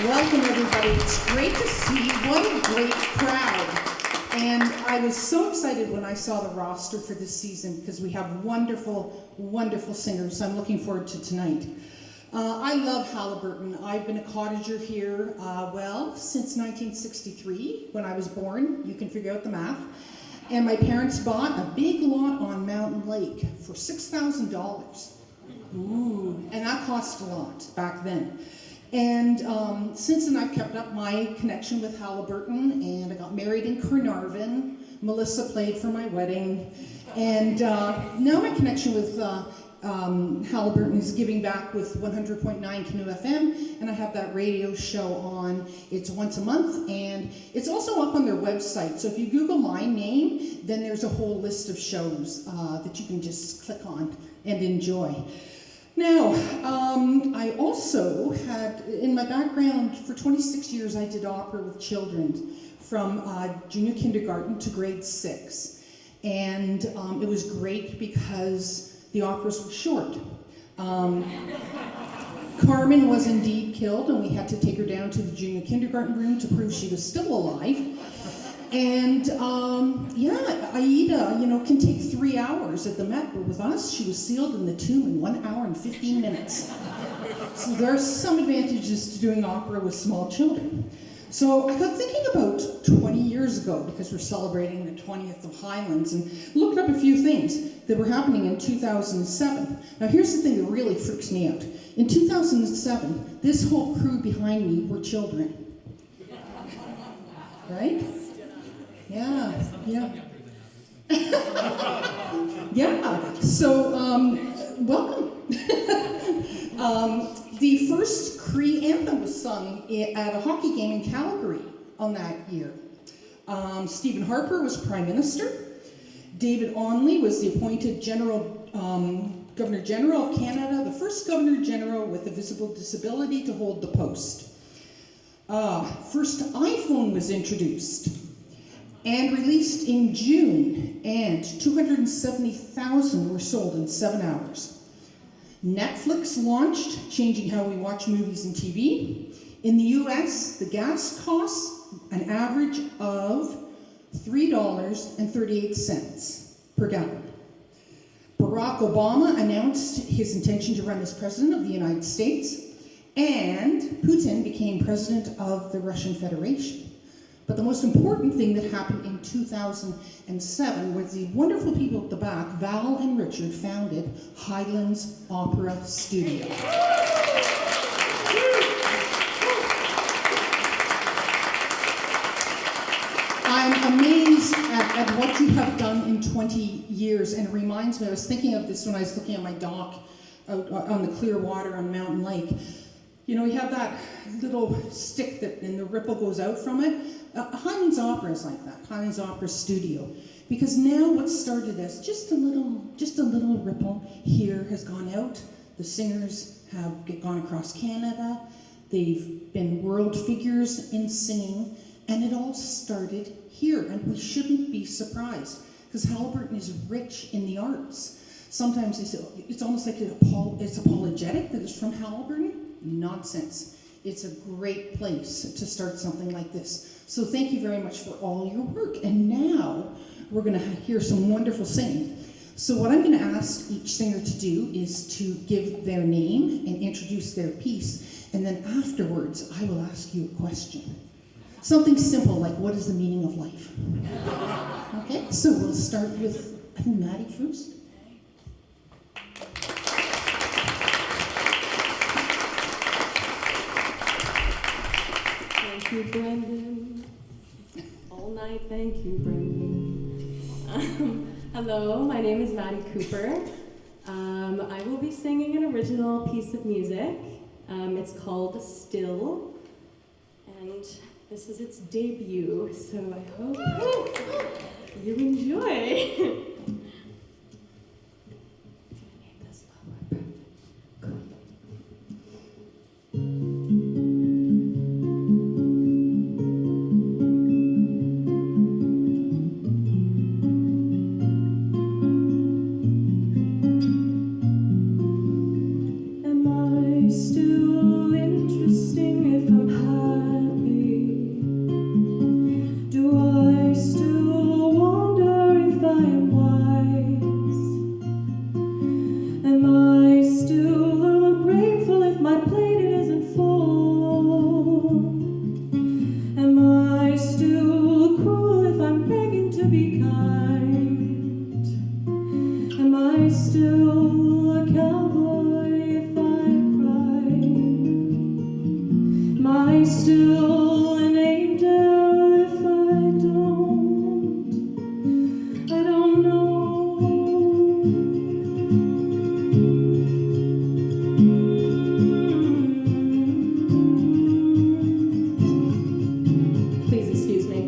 Welcome, everybody. It's great to see you. What a great crowd. And I was so excited when I saw the roster for this season because we have wonderful, wonderful singers. I'm looking forward to tonight. I love Halliburton. I've been a cottager here, since 1963 when I was born. You can figure out the math. And my parents bought a big lot on Mountain Lake for $6,000. Ooh, and that cost a lot back then. And since then, I've kept up my connection with Halliburton, and I got married in Carnarvon. Melissa played for my wedding. And now my connection with Halliburton is giving back with 100.9 Canoe FM, and I have that radio show on. It's once a month, and it's also up on their website. So if you Google my name, then there's a whole list of shows that you can just click on and enjoy. Now, I also had, in my background, for 26 years, I did opera with children from junior kindergarten to grade 6. And it was great because the operas were short. Carmen was indeed killed, and we had to take her down to the junior kindergarten room to prove she was still alive. And Aida, can take 3 hours at the Met, but with us, she was sealed in the tomb in 1 hour and 15 minutes. So there are some advantages to doing opera with small children. So I got thinking about 20 years ago, because we're celebrating the 20th of Highlands, and looked up a few things that were happening in 2007. Now here's the thing that really freaks me out. In 2007, this whole crew behind me were children. Right? Yeah. Yeah, so welcome. The first Cree anthem was sung at a hockey game in Calgary on that year. Stephen Harper was Prime Minister. David Onley was the appointed Governor General of Canada, the first Governor General with a visible disability to hold the post. First iPhone was introduced and released in June, and 270,000 were sold in 7 hours. Netflix launched, changing how we watch movies and TV. In the US, the gas costs an average of $3.38 per gallon. Barack Obama announced his intention to run as president of the United States, and Putin became president of the Russian Federation. But the most important thing that happened in 2007 was the wonderful people at the back, Val and Richard, founded Highlands Opera Studio. I'm amazed at what you have done in 20 years, and it reminds me, I was thinking of this when I was looking at my dock out on the clear water on Mountain Lake. You have that little stick and the ripple goes out from it. Highlands Opera is like that, Highlands Opera Studio. Because now what started as just a little ripple here has gone out. The singers have gone across Canada. They've been world figures in singing. And it all started here. And we shouldn't be surprised, because Halliburton is rich in the arts. Sometimes they say, it's almost like it's apologetic that it's from Halliburton. Nonsense. It's a great place to start something like this. So thank you very much for all your work. And now we're going to hear some wonderful singing. So what I'm going to ask each singer to do is to give their name and introduce their piece. And then afterwards, I will ask you a question. Something simple like, what is the meaning of life? Okay, so we'll start with, I think, Maddie first. Thank you, Brendan. All night, thank you, Brendan. Hello, my name is Maddie Cooper. I will be singing an original piece of music. It's called Still, and this is its debut, so I hope you enjoy. Am I still interesting if I'm high? still an angel if I don't know. Please excuse me.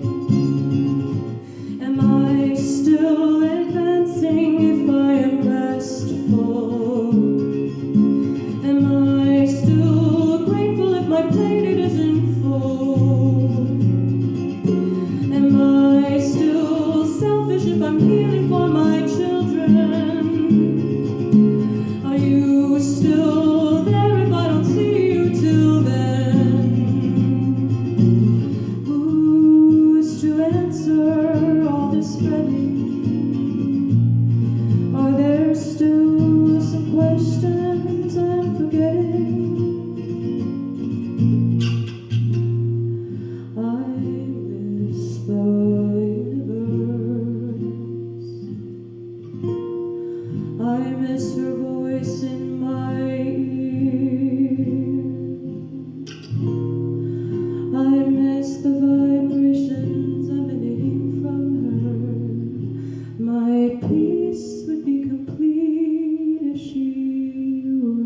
Am I still advancing if I am restful? Am I still grateful if my plate it isn't full? Am I still selfish if I'm healing for my children? Are you still there if I don't see you till then? Who's to answer all this fretting? Are there still some questions I'm forgetting? I miss the universe. I miss her voice in my ear. I miss the vibrations emanating from her. My peace would be complete if she were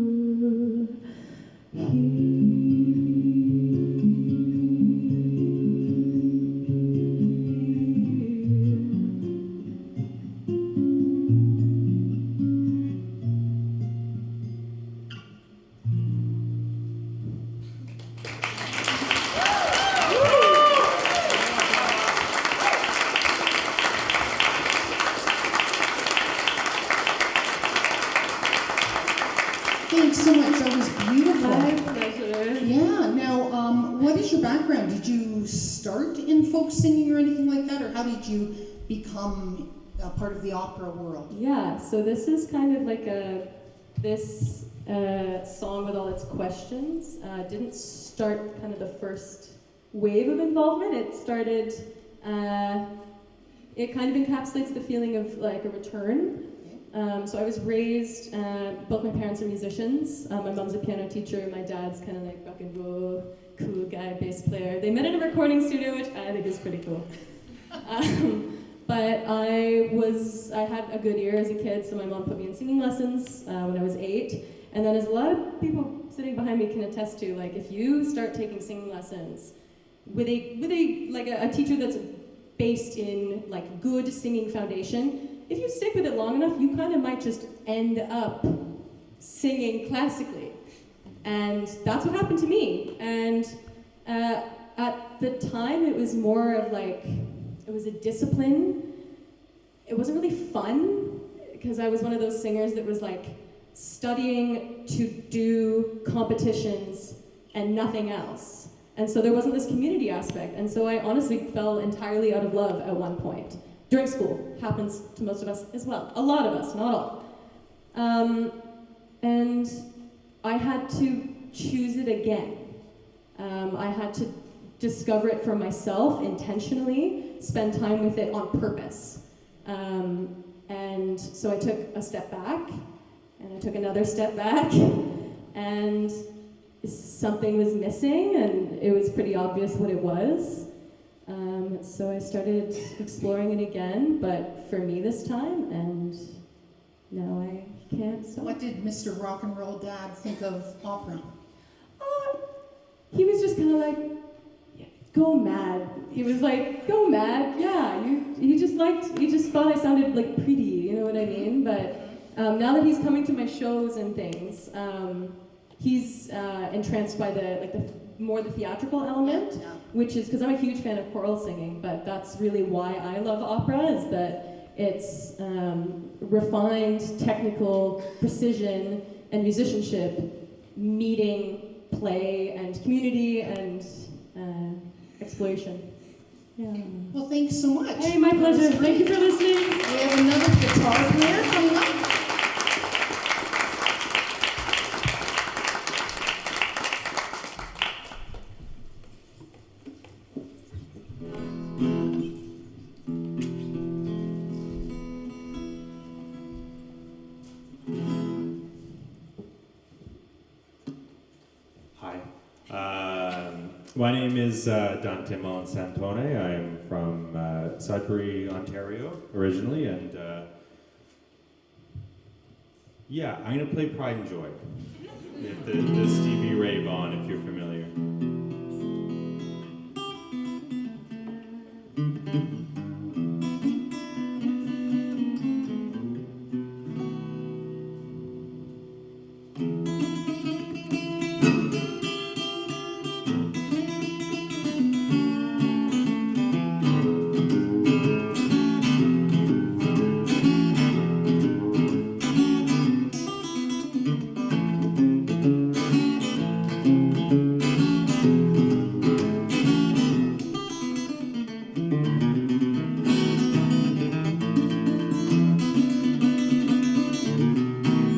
Thanks so much. That was beautiful. My pleasure. Yeah. Now, what is your background? Did you start in folk singing or anything like that, or how did you become a part of the opera world? Yeah, so this is kind of like this song with all its questions. Didn't start kind of the first wave of involvement. It started, it kind of encapsulates the feeling of like a return. So I was raised, both my parents are musicians. My mom's a piano teacher, my dad's kind of like rock and roll, cool guy, bass player. They met in a recording studio, which I think is pretty cool. But I had a good ear as a kid, so my mom put me in singing lessons when I was 8. And then as a lot of people sitting behind me can attest to, like if you start taking singing lessons with a teacher that's based in like good singing foundation, if you stick with it long enough, you kind of might just end up singing classically. And that's what happened to me. And at the time, it was more of like, it was a discipline. It wasn't really fun, because I was one of those singers that was like studying to do competitions and nothing else. And so there wasn't this community aspect. And so I honestly fell entirely out of love at one point. During school, happens to most of us as well. A lot of us, not all. And I had to choose it again. I had to discover it for myself intentionally, spend time with it on purpose. And so I took a step back, and I took another step back, and something was missing, and it was pretty obvious what it was. So I started exploring it again, but for me this time, and now I can't stop. What did Mr. Rock and Roll Dad think of opera? He was just kind of like, yeah, go mad. He was like, go mad, yeah. He just thought I sounded like pretty, you know what I mean? But now that he's coming to my shows and things, he's entranced by the theatrical element, which is, because I'm a huge fan of choral singing, but that's really why I love opera, is that it's refined technical precision and musicianship meeting play and community and exploration. Yeah. Well, thanks so much. Hey, my pleasure. Thank you for listening. We have another guitar player coming up. Hi. My name is Dante Mullen Santone. I'm from Sudbury, Ontario, originally, and yeah, I'm gonna play Pride and Joy. The Stevie Ray Vaughan, if you're familiar.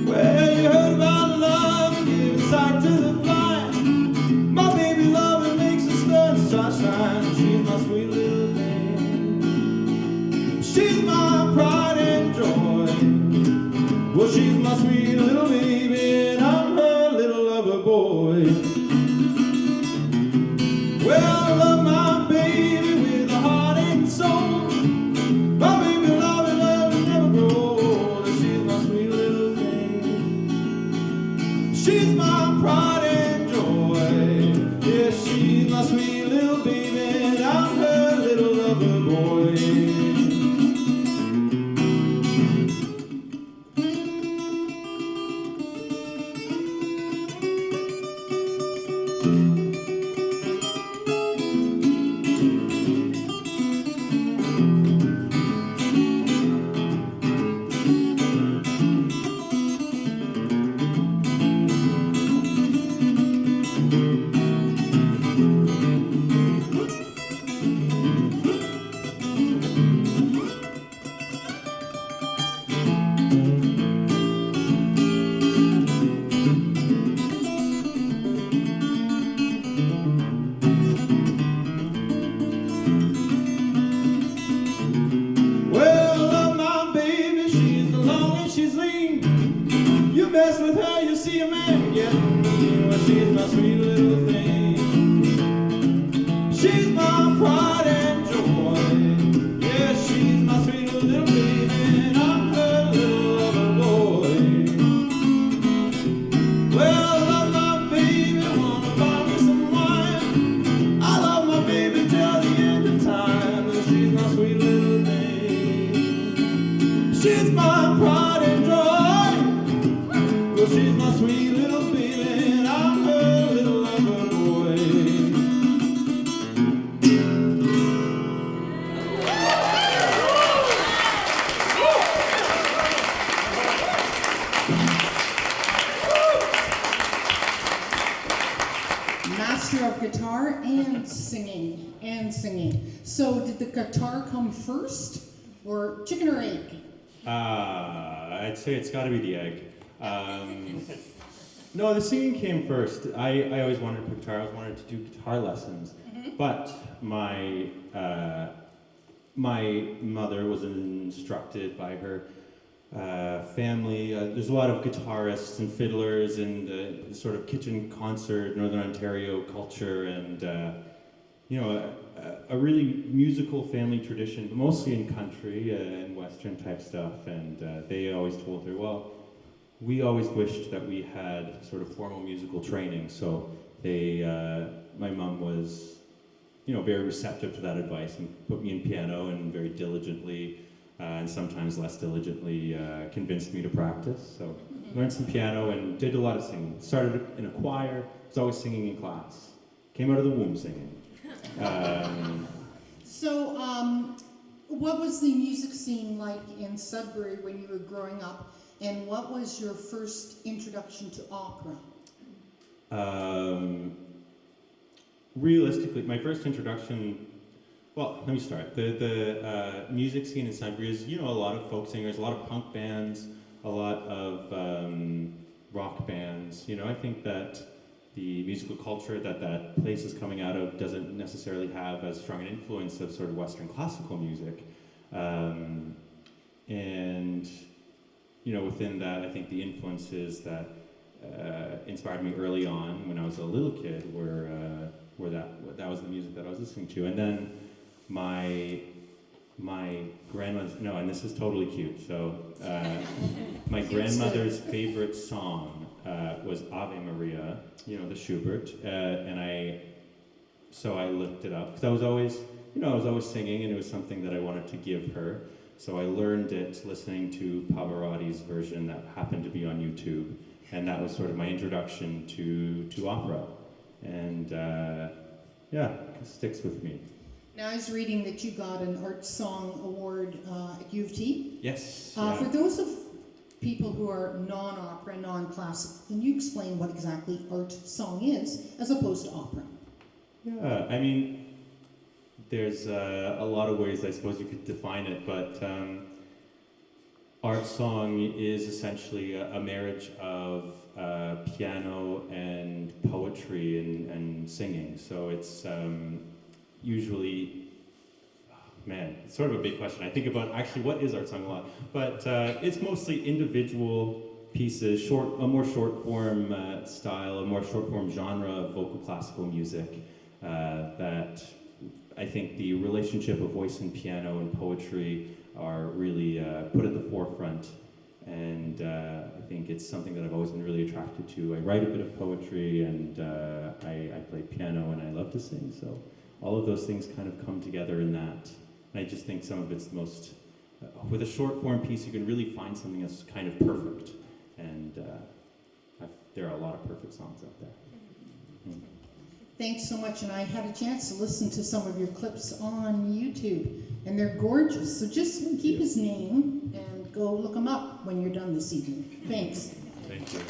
Well, you heard about love and give sight to the fire. My baby love and makes the sun shine. She's my sweet little thing. She's my pride and joy. Well, she's my sweet little baby, and I'm her little lover boy. Well, I love my baby with a heart and soul. My baby love and never grow. She's my sweet little thing. She's my pride and joy. Yeah, she's my sweet little baby, and I'm her little lover boy. Well, I love my baby, she's long and she's lean. You mess with her, you see a man getting mean. Well, she's my sweet little thing. She's my pride and joy. Yeah, she's my sweet little baby, and I'm her little lover boy. Well, I love my baby, wanna buy me some wine. I love my baby till the end of time. And she's my sweet little thing. She's my pride and joy. Well, she's my sweet little baby, and I'm her little lover boy. Master of guitar and singing, So did the guitar come first, or chicken or egg? I'd say it's got to be the egg. No, the singing came first. I always wanted to play guitar. I always wanted to do guitar lessons. But my my mother was instructed by her family. There's a lot of guitarists and fiddlers in the sort of kitchen concert, Northern Ontario culture, and you know, a really musical family tradition, but mostly in country and Western type stuff. And they always told her, well, we always wished that we had sort of formal musical training. So they, my mom was, you know, very receptive to that advice and put me in piano and very diligently, and sometimes less diligently, convinced me to practice. So learned some piano and did a lot of singing. Started in a choir, was always singing in class. Came out of the womb singing. So, what was the music scene like in Sudbury when you were growing up, and what was your first introduction to opera? Realistically, my first introduction, well, let me start. The music scene in Sudbury is, you know, a lot of folk singers, a lot of punk bands, a lot of rock bands. You know, I think that the musical culture that place is coming out of doesn't necessarily have as strong an influence of sort of Western classical music. And, you know, within that, I think the influences that inspired me early on when I was a little kid were where that was the music that I was listening to. And then my grandmother's, no, and this is totally cute. So my grandmother's favorite song was Ave Maria, the Schubert, so I looked it up because I was always singing, and it was something that I wanted to give her. So I learned it listening to Pavarotti's version that happened to be on YouTube, and that was sort of my introduction to opera, and it sticks with me. Now, I was reading that you got an Art Song Award at U of T. Yes. For those of people who are non-opera, non-classical, can you explain what exactly art song is as opposed to opera? Yeah, I mean, there's a lot of ways I suppose you could define it, but art song is essentially a marriage of piano and poetry and singing. So it's usually, it's sort of a big question. I think about actually what is art song a lot, but it's mostly individual pieces, a more short form style, a more short form genre of vocal classical music that I think the relationship of voice and piano and poetry are really put at the forefront, and I think it's something that I've always been really attracted to. I write a bit of poetry, and I play piano, and I love to sing, so all of those things kind of come together in that. And I just think some of it's the most, with a short form piece, you can really find something that's kind of perfect, and there are a lot of perfect songs out there. Thanks so much, and I had a chance to listen to some of your clips on YouTube, and they're gorgeous. So just keep his name and go look him up when you're done this evening. Thanks. Thank you.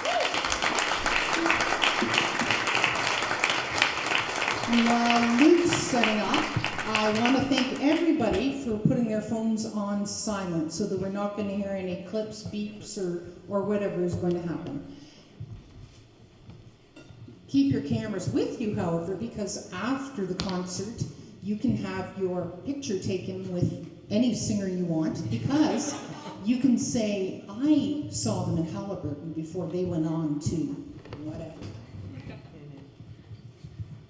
And while Luke's setting up, I want to thank everybody for putting their phones on silent so that we're not going to hear any clips, beeps, or whatever is going to happen. Keep your cameras with you, however, because after the concert, you can have your picture taken with any singer you want, because you can say, I saw them in Halliburton before they went on to whatever.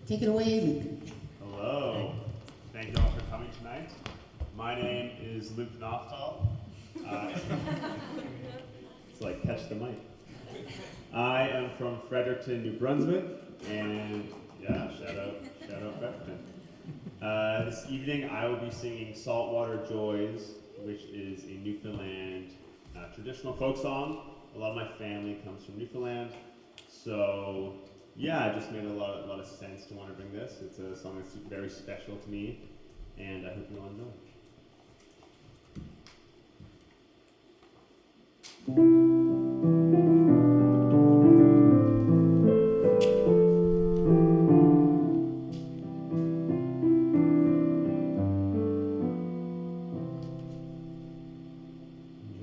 Take it away, Luke. Hello. Thank you all for coming tonight. My name is Luke Noftal. It's like catch the mic. I am from Fredericton, New Brunswick, and yeah, shout out Fredericton. This evening I will be singing Saltwater Joys, which is a Newfoundland traditional folk song. A lot of my family comes from Newfoundland, so yeah, it just made a lot of sense to want to bring this. It's a song that's very special to me, and I hope you all enjoy.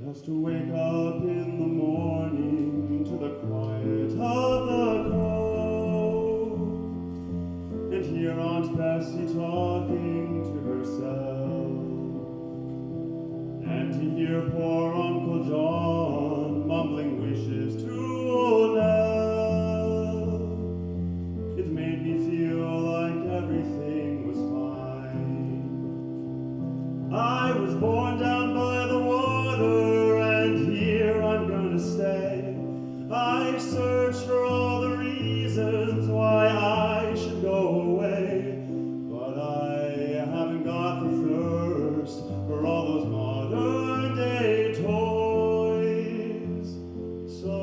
Just to wake up in the morning to the quiet of the cove and hear Aunt Bessie talking to herself, and to hear poor Uncle John mumbling wishes to old Nell. It made me feel like everything was fine. I was born down by the water, and here I'm gonna stay. I've searched for all the reasons why I should go away, but I haven't got the thirst for all those modern day toys. So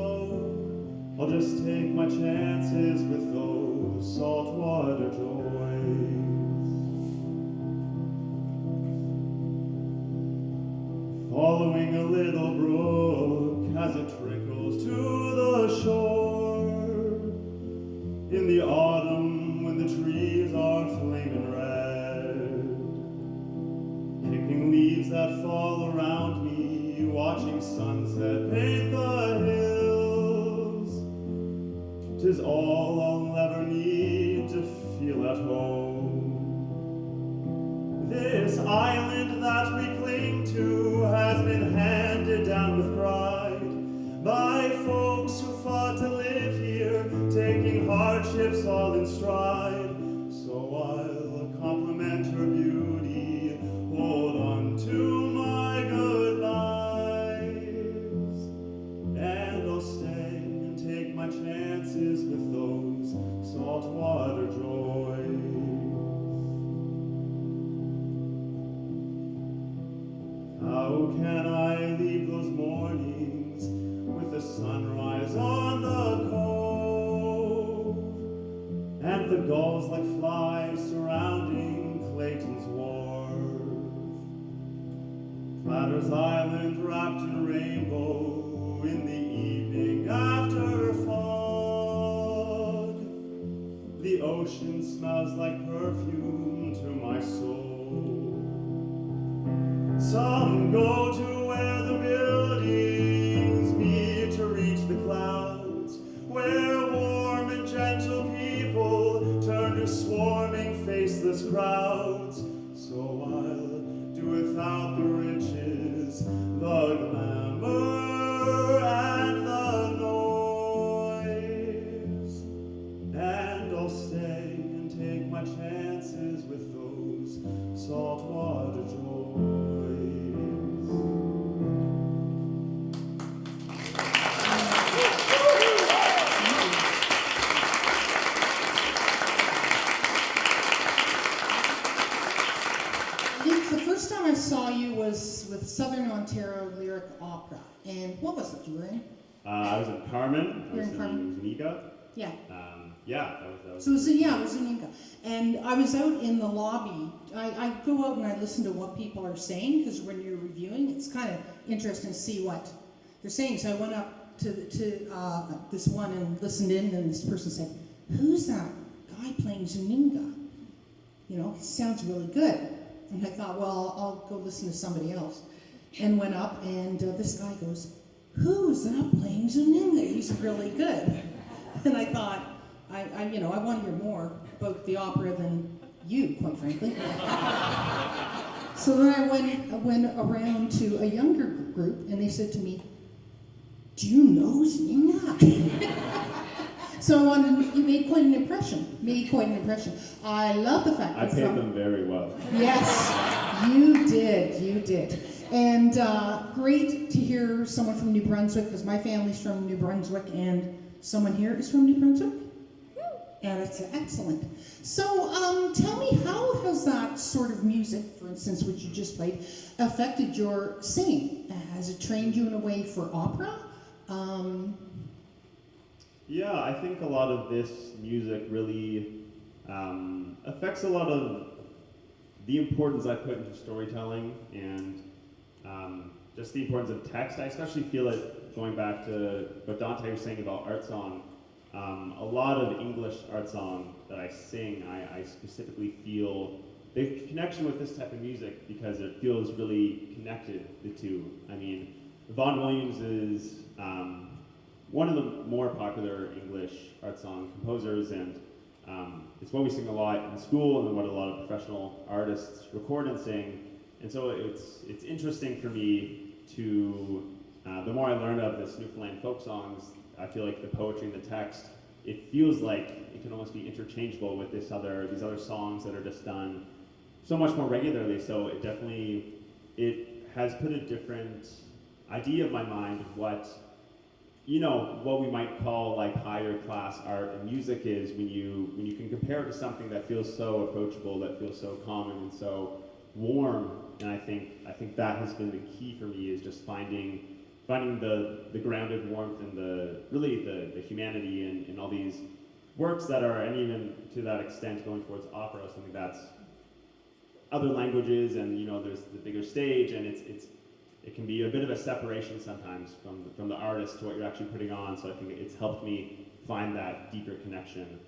I'll just take my chances with those saltwater joys. Following a little brook as it trickles to the shore, in the autumn when the trees are flaming red, picking leaves that fall around me, watching sunset paint the hills. 'Tis all I'll ever need to feel at home. This island that we cling to has been handed down with pride by folks who fought to live here, taking hardships all in stride. So saltwater joys. How can I leave those mornings with the sunrise on the cove and the gulls like flies surrounding Clayton's Wharf? Platter's Island wrapped in rainbow in the evening after fog. The ocean smells like perfume to my soul. Some go to where the buildings meet to reach the clouds, where warm and gentle people turn to swarming faceless crowds. So I'll do without the riches, the glamour, and the noise. And I'll stay and take my chances with those saltwater joys. The first time I saw you was with Southern Ontario Lyric Opera. And what was it you were in? I was in Carmen. I You're was in Carmen? Nika. Yeah. Yeah, that was. So it was in Inca. And I was out in the lobby. I go out and I listen to what people are saying, because when you're reviewing, it's kind of interesting to see what they're saying. So I went up to this one and listened in, and this person said, "Who's that guy playing Zuninga? You know, it sounds really good." And I thought, well, I'll go listen to somebody else. And went up, and this guy goes, "Who's that playing Zuninga? He's really good." And I thought, I want to hear more about the opera than you, quite frankly. So then I went around to a younger group, and they said to me, "Do you know Zuninga?" So you made quite an impression. I love the fact I that paid them very well. Yes, you did. And great to hear someone from New Brunswick, because my family's from New Brunswick, and someone here is from New Brunswick. And it's excellent. So tell me, how has that sort of music, for instance, which you just played, affected your singing? Has it trained you in a way for opera? Yeah, I think a lot of this music really affects a lot of the importance I put into storytelling and just the importance of text. I especially feel it going back to what Dante was saying about art song. A lot of English art song that I sing, I specifically feel the connection with this type of music because it feels really connected, the two. I mean, Vaughan Williams is one of the more popular English art song composers, and it's what we sing a lot in school and what a lot of professional artists record and sing. And so it's interesting for me to, the more I learn of this Newfoundland folk songs, I feel like the poetry and the text, it feels like it can almost be interchangeable with these other songs that are just done so much more regularly. So it has put a different idea of my mind of what we might call like higher class art and music is when you can compare it to something that feels so approachable, that feels so common and so warm. And I think that has been the key for me, is just finding the grounded warmth and the humanity in all these works that are, and even to that extent going towards opera, something that's other languages, and there's the bigger stage, and it can be a bit of a separation sometimes from the artist to what you're actually putting on. So I think it's helped me find that deeper connection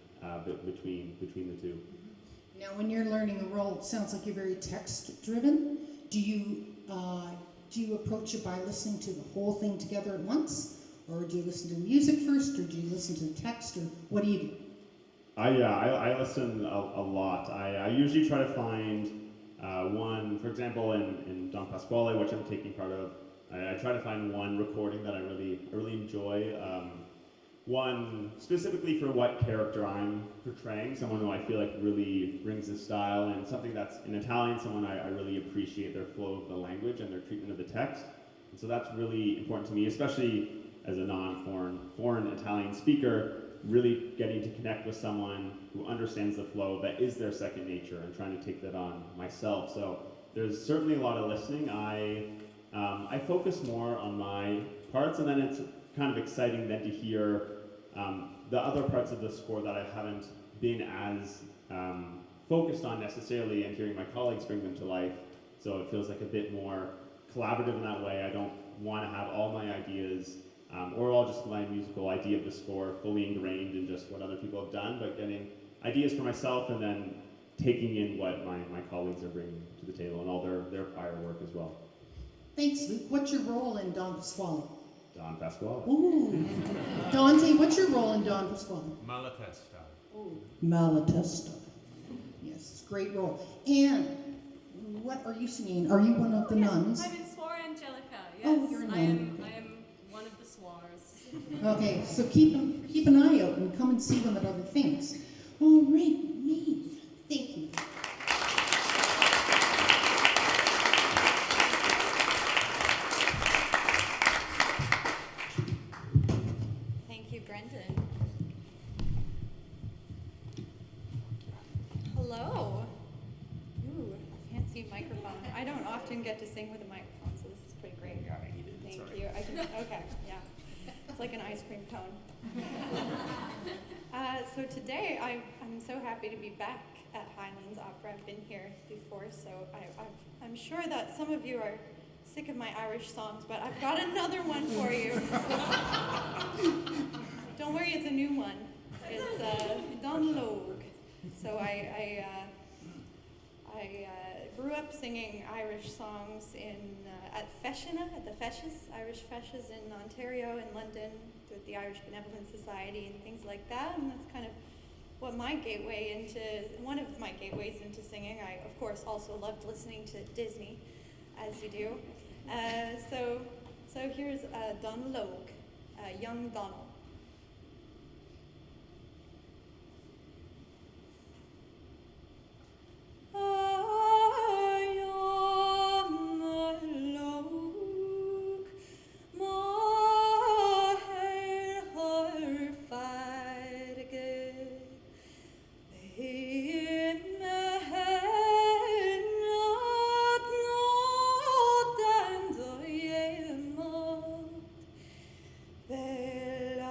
between the two. Now, when you're learning a role, it sounds like you're very text-driven. Do you approach it by listening to the whole thing together at once, or do you listen to the music first, or do you listen to the text, or what do you do? I listen a lot. I usually try to find one, for example, in Don Pasquale, which I'm taking part of. I try to find one recording that I really enjoy. One specifically for what character I'm portraying, someone who I feel like really brings the style, and something that's in Italian, someone I really appreciate their flow of the language and their treatment of the text. And so that's really important to me, especially as a foreign Italian speaker. really getting to connect with someone who understands the flow that is their second nature and trying to take that on myself. So there's certainly a lot of listening. I focus more on my parts, and then it's kind of exciting then to hear the other parts of the score that I haven't been as focused on necessarily, and hearing my colleagues bring them to life. So it feels like a bit more collaborative in that way. I don't want to have all my ideas or all just my musical idea of the score fully ingrained in just what other people have done, but getting ideas for myself and then taking in what my colleagues are bringing to the table and all their prior work as well. Thanks, Luke. What's your role in Don Pasquale? Don Pasquale. Ooh. Dante, what's your role in Don Pasquale? Malatesta. Ooh. Malatesta. Yes, it's a great role. And what are you singing? Are you one of the nuns? I'm in Swar Angelica. Yes, Oh, you're a nun. I am one of the Swars. Okay, so keep an eye out and come and see them at other things. All right, Maeve. Thank you. Thank you, Brendan. Hello. Ooh, fancy microphone. I don't often get to sing with a microphone, so this is pretty great. Thank you. Okay, yeah. It's like an ice cream cone. So today, I'm so happy to be back at Highlands Opera. I've been here before, so I'm sure that some of you are sick of my Irish songs, but I've got another one for you. Don't worry, it's a new one. It's Don Logue. So I grew up singing Irish songs at Feshina, at the Feshes, Irish Feshes in Ontario and London, with the Irish Benevolent Society and things like that, and that's kind of what one of my gateways into singing. I, of course, also loved listening to Disney, as you do. So here's Don Logue, Young Donald. Bella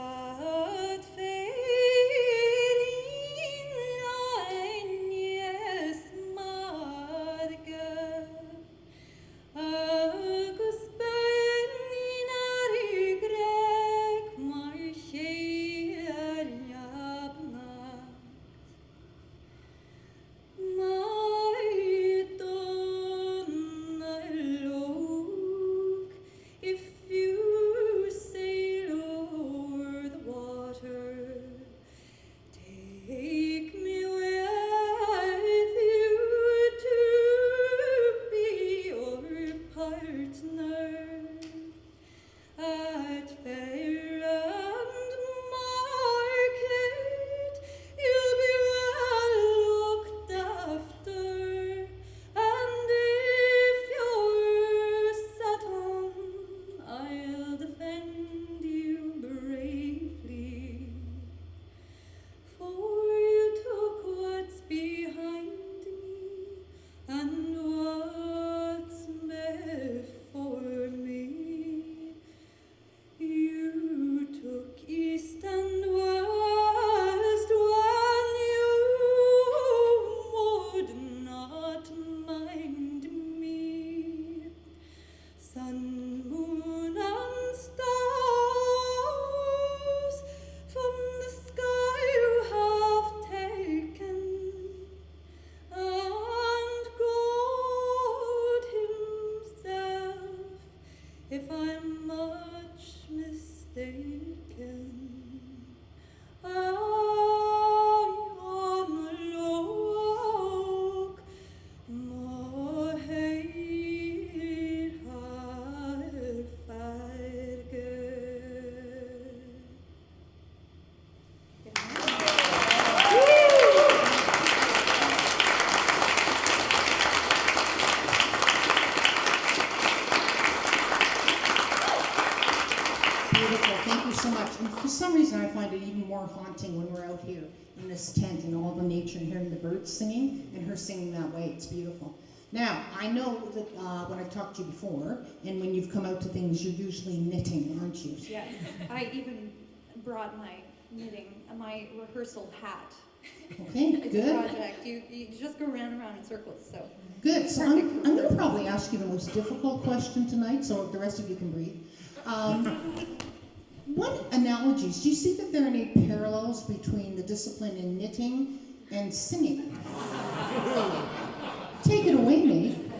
this tent and all the nature and hearing the birds singing and her singing that way. It's beautiful. Now, I know that when I've talked to you before, and when you've come out to things, you're usually knitting, aren't you? Yes, I even brought my knitting, my rehearsal hat. Okay, It's a good. project. You just go round and round in circles, so. Good. So I'm going to probably ask you the most difficult question tonight, so the rest of you can breathe. What analogies, do you see that there are any parallels between the discipline in knitting and singing? Take it away, Maeve.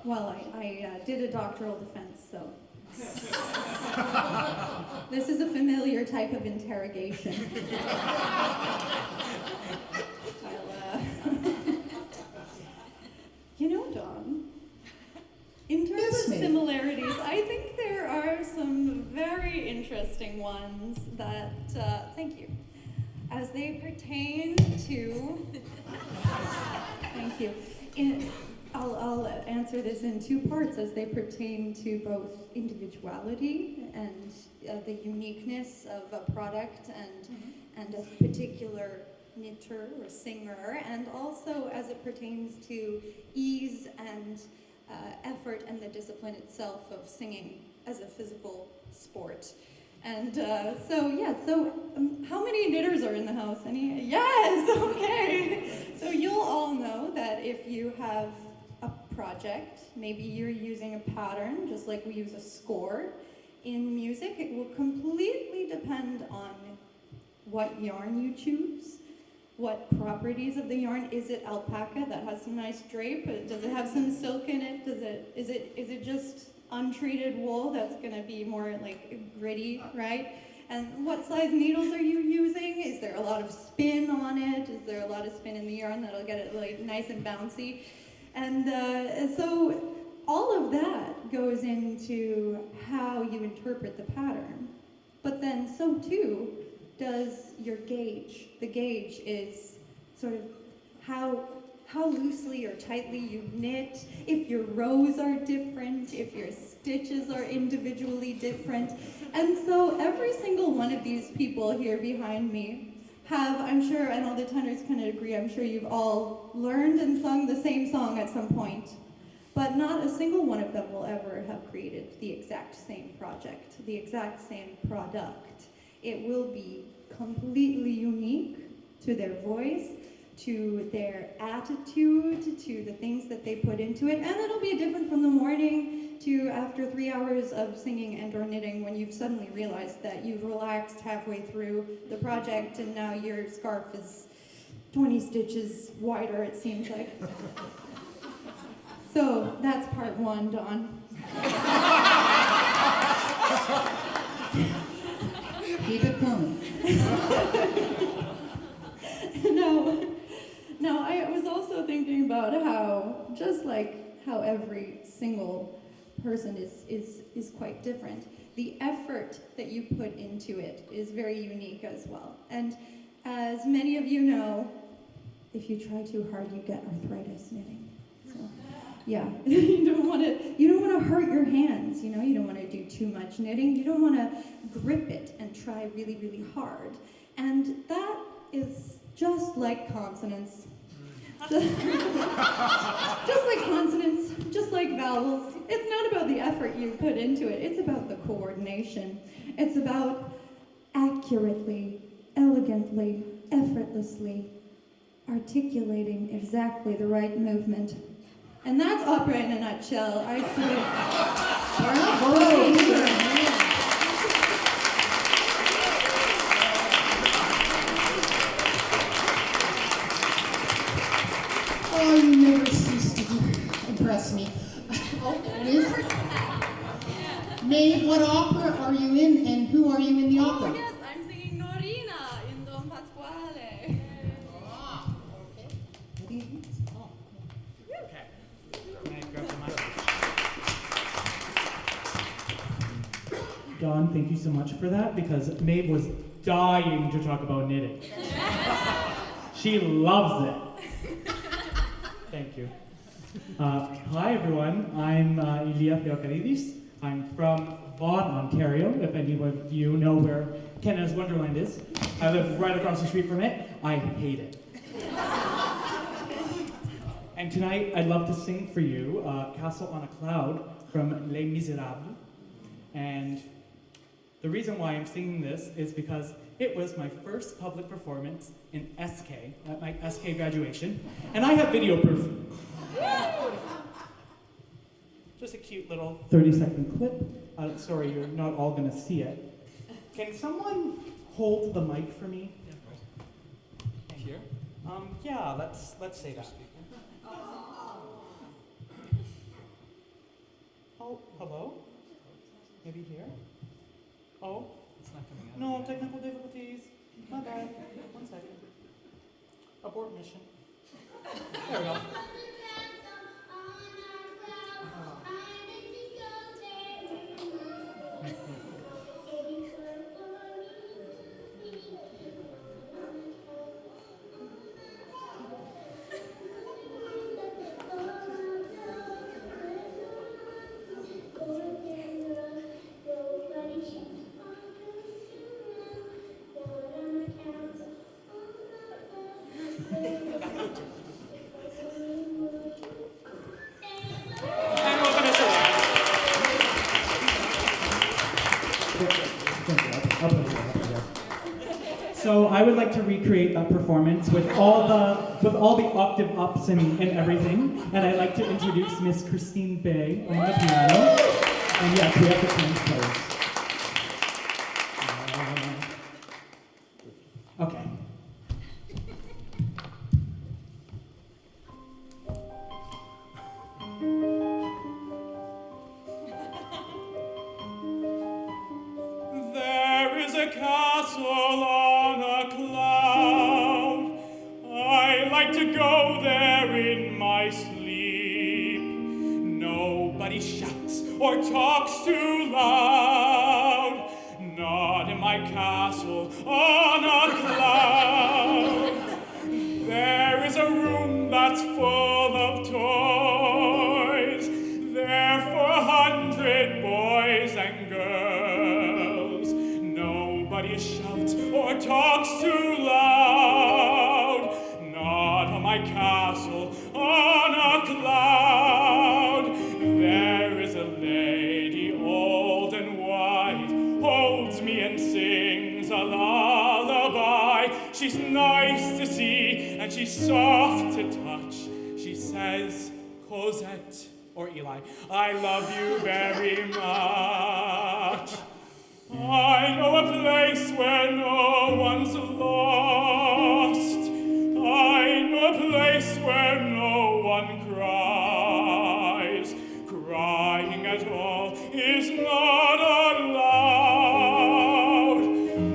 Well, I did a doctoral defense, so. This is a familiar type of interrogation. You know, Dawn, in terms Yes, of Maeve. similarities, I think there are some very interesting ones that, thank you, as they pertain to, thank you. I'll answer this in two parts as they pertain to both individuality and the uniqueness of a product and a particular knitter or singer, and also as it pertains to ease and effort and the discipline itself of singing as a physical sport. And so how many knitters are in the house? Any? Yes, okay. So you'll all know that if you have a project, maybe you're using a pattern, just like we use a score. In music, it will completely depend on what yarn you choose, what properties of the yarn. Is it alpaca that has some nice drape? Does it have some silk in it? Is it just untreated wool that's gonna be more like gritty, right? And what size needles are you using? Is there a lot of spin on it? Is there a lot of spin in the yarn that'll get it like nice and bouncy? And so all of that goes into how you interpret the pattern. But then so too does your gauge. The gauge is sort of how loosely or tightly you knit, if your rows are different, if your stitches are individually different. And so every single one of these people here behind me have, I'm sure, and all the tenors can agree, I'm sure you've all learned and sung the same song at some point, but not a single one of them will ever have created the exact same project, the exact same product. It will be completely unique to their voice, to their attitude, to the things that they put into it, and it'll be different from the morning to after 3 hours of singing and or knitting when you've suddenly realized that you've relaxed halfway through the project and now your scarf is 20 stitches wider, it seems like. So that's part one, Dawn. Keep it coming. Now, I was also thinking about how, just like how every single person is quite different, the effort that you put into it is very unique as well. And as many of you know, if you try too hard, you get arthritis knitting. So, yeah, you don't want to hurt your hands. You know, you don't want to do too much knitting. You don't want to grip it and try really, really hard. And that is just like consonants. Just like consonants, just like vowels. It's not about the effort you put into it. It's about the coordination. It's about accurately, elegantly, effortlessly articulating exactly the right movement. And that's opera in a nutshell, I swear. Bravo! Oh, you never cease to impress me. Oh, Liz? Maeve, what opera are you in, and who are you in the opera? Oh, yes, I'm singing Norina in Don Pasquale. Ah, okay. What do you think? Oh. Okay. Can I grab the mic? Dawn, thank you so much for that, because Maeve was dying to talk about knitting. She loves it. Thank you. Hi, everyone. I'm Ilya Theokaridis. I'm from Vaughan, Ontario, if any of you know where Canada's Wonderland is. I live right across the street from it. I hate it. And tonight, I'd love to sing for you Castle on a Cloud from Les Miserables. And the reason why I'm singing this is because it was my first public performance in SK, at my SK graduation, and I have video proof. Just a cute little 30-second clip. Sorry, you're not all gonna see it. Can someone hold the mic for me? Here? Yeah, let's say that. Oh, hello? Maybe here? Oh, It's not coming out. no, technical difficulties. My bad. 1 second. Abort mission. There we go. And we'll finish it. Thank you. I'll put it here. So I would like to recreate that performance with all the octave ups and everything. And I'd like to introduce Miss Christine Bay on the piano. And yes, we have to transpose. Okay. There is a castle on a cloud. I like to go there in my sleep. Nobody shouts or talks too loud. Not in my castle on a cloud. There is a room that's full of toys. There for 100 boys and girls. Nobody shouts or talks too loud. Not on my castle on a cloud. There is a lady old and white, holds me and sings a lullaby. She's nice to see and she's soft to touch. She says, Cosette, or Eli, I love you very much. I know a place where no one's lost. I know a place where no one cries. Crying at all is not allowed.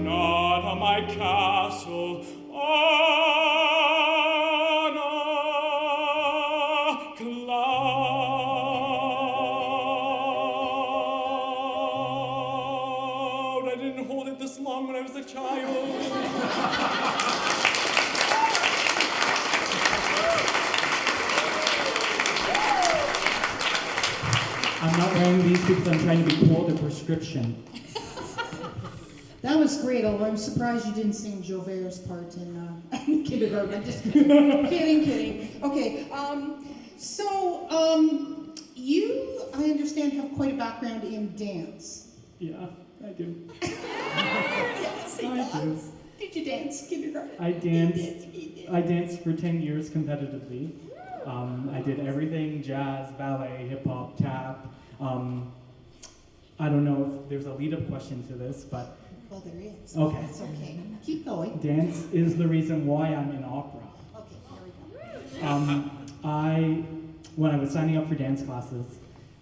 Not on my castle on a cloud. I didn't hold it this long when I was a child. I'm not wearing these because I'm trying to be cool. They're prescription. That was great, although I'm surprised you didn't sing Jovert's part in kindergarten. I'm just kidding. Okay, you, I understand, have quite a background in dance. Yeah, I do. Yes, he I does. do. Did you dance kindergarten? I danced for 10 years competitively. I did everything: jazz, ballet, hip hop, tap. I don't know if there's a lead-up question to this, but Well, there is. Okay. It's okay. Keep going. dance is the reason why I'm in opera. Okay, there we go. When I was signing up for dance classes,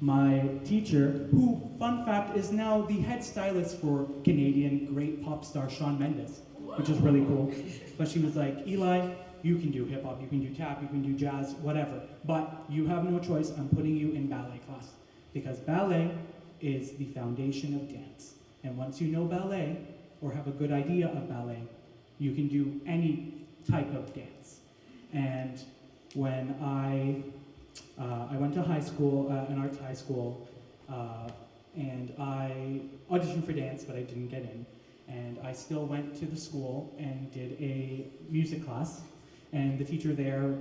my teacher, who, fun fact, is now the head stylist for Canadian great pop star Shawn Mendes, which is really cool. But she was like, Eli, you can do hip hop, you can do tap, you can do jazz, whatever. But you have no choice. I'm putting you in ballet class. Because ballet is the foundation of dance. And once you know ballet, or have a good idea of ballet, you can do any type of dance. And when I went to high school, an arts high school, and I auditioned for dance, but I didn't get in. And I still went to the school and did a music class, and the teacher there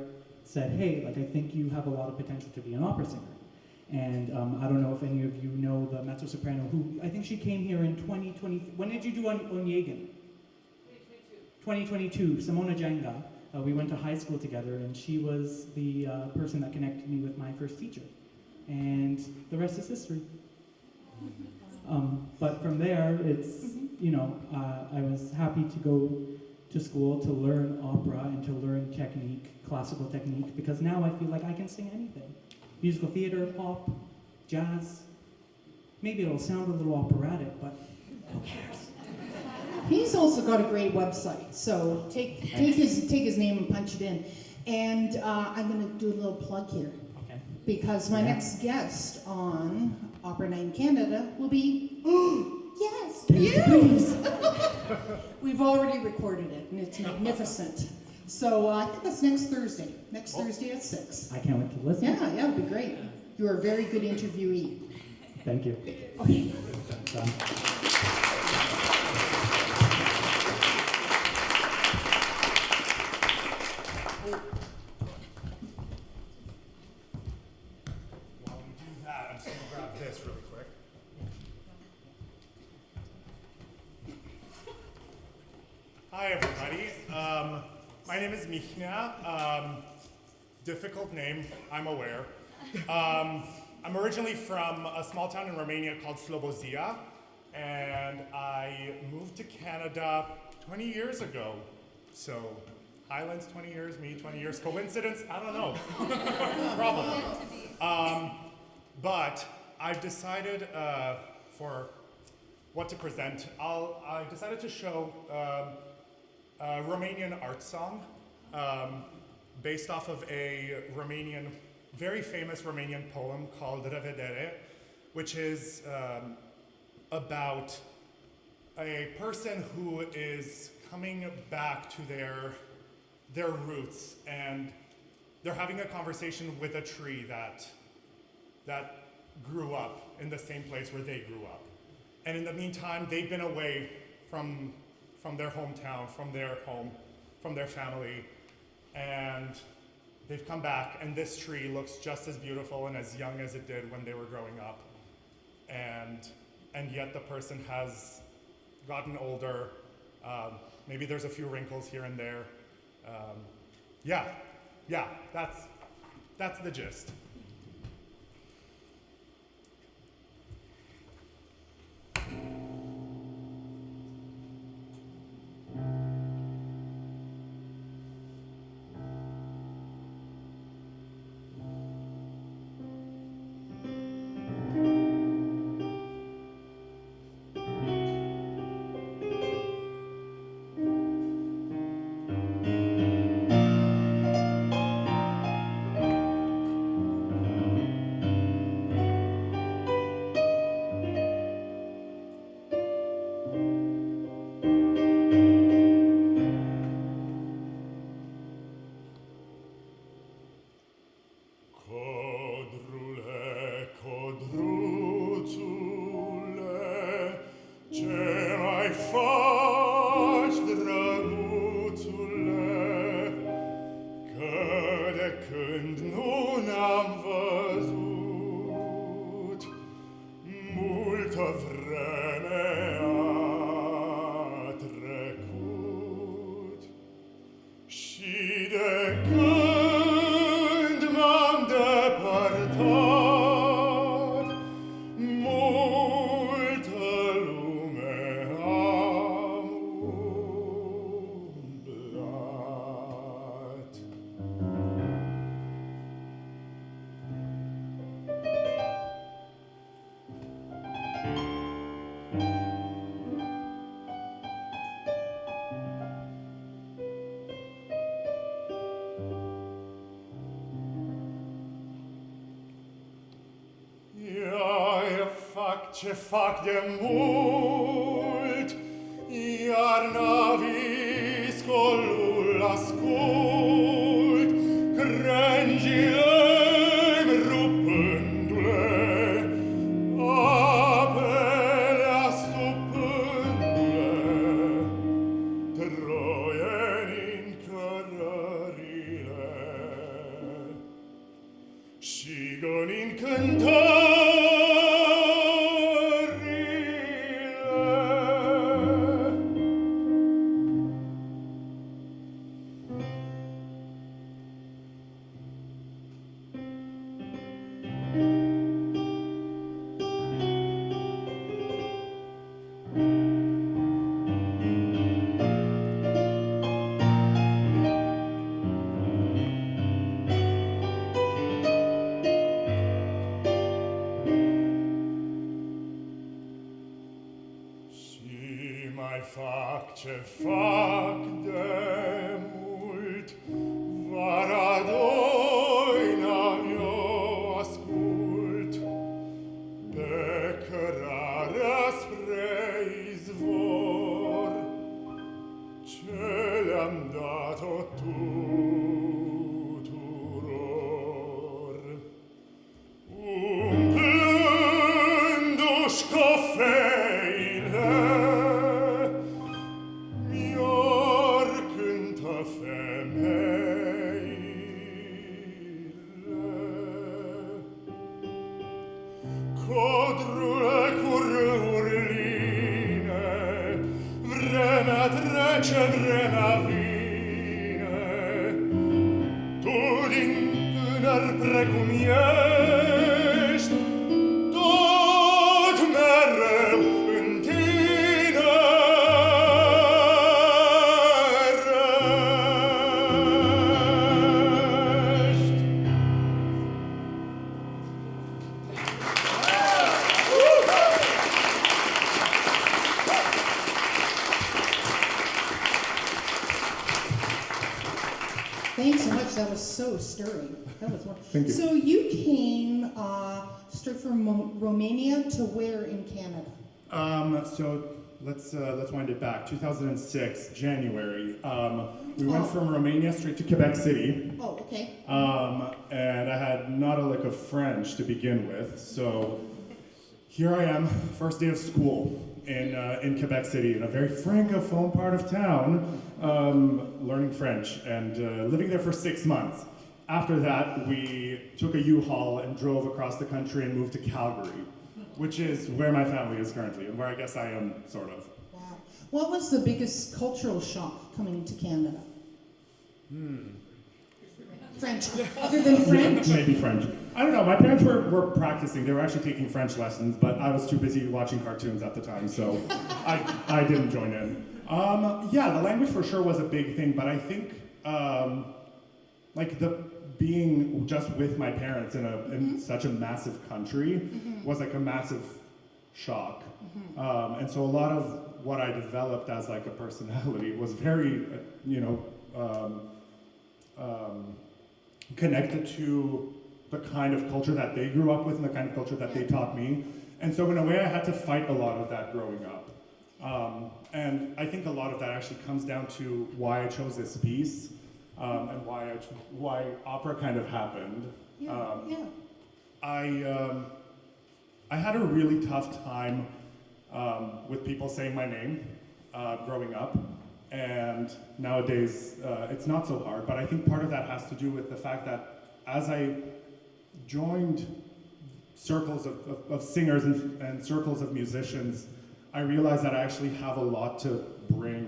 said, hey, like, I think you have a lot of potential to be an opera singer. And I don't know if any of you know the mezzo-soprano who, I think she came here in 2020. When did you do Onegin? 2022, Simona Jenga. We went to high school together, and she was the person that connected me with my first teacher. And the rest is history. But from there, it's, you know, I was happy to go to school to learn opera and to learn technique, classical technique, because now I feel like I can sing anything. Musical theater, pop, jazz. Maybe it'll sound a little operatic, but who cares? He's also got a great website, so take his name and punch it in. And I'm going to do a little plug here, Okay. because my next guest on Opera Night in Canada will be, yes, you! We've already recorded it, and it's magnificent. So I think that's next Thursday. Next Thursday at 6. I can't wait to listen. Yeah, it'll be great. You're a very good interviewee. Thank you. Okay. Done. While we do that, I'm just going to grab this really quick. Hi, everybody. My name is Michnia. Difficult name, I'm aware. I'm originally from a small town in Romania called Slobozia, and I moved to Canada 20 years ago. So, Highlands 20 years, me 20 years. Coincidence? I don't know. Probably. But I've decided for what to present. I've decided to show a Romanian art song based off of a very famous Romanian poem called Revedere, which is about a person who is coming back to their roots, and they're having a conversation with a tree that grew up in the same place where they grew up. And in the meantime, they've been away from their hometown, from their home, from their family, and they've come back, and this tree looks just as beautiful and as young as it did when they were growing up. And yet the person has gotten older. Maybe there's a few wrinkles here and there. Yeah, that's the gist. Ce fac de mult, iar naviscolul ascult, crengile-mi rupându-le, apele astupându-le. sigon in cantarile. Si mai fac ce fac de mult, varadoina mio ascult, pe cărarea spre izvor, ce le-am dat-o tuturor. Umplându-și cofeile, mi-or cântă femeile. Codrule cu râuri line, vremea trece, vremea vine. Tu din tânăr precum ești, tot mereu în tine rești. Thanks so much. That was so stirring. That was wonderful. Thank you. So you came straight from Romania to where in Canada? So let's wind it back. 2006, January. We went from Romania straight to Quebec City. Oh, okay. And I had not a lick of French to begin with, so here I am, first day of school in Quebec City, in a very francophone part of town, learning French and living there for 6 months. After that, we took a U-Haul and drove across the country and moved to Calgary, which is where my family is currently, and where I guess I am, sort of. Wow. What was the biggest cultural shock coming into Canada? French. Other than French? Maybe French. I don't know, my parents were practicing, they were actually taking French lessons, but I was too busy watching cartoons at the time, so I didn't join in. Yeah, the language for sure was a big thing, but I think, like being just with my parents in such a massive country was like a massive shock. And so a lot of what I developed as like a personality was very, connected to the kind of culture that they grew up with and the kind of culture that they taught me. And so in a way I had to fight a lot of that growing up. And I think a lot of that actually comes down to why I chose this piece and why opera kind of happened. I had a really tough time with people saying my name growing up. And nowadays, it's not so hard, but I think part of that has to do with the fact that as I joined circles of singers and circles of musicians, I realized that I actually have a lot to bring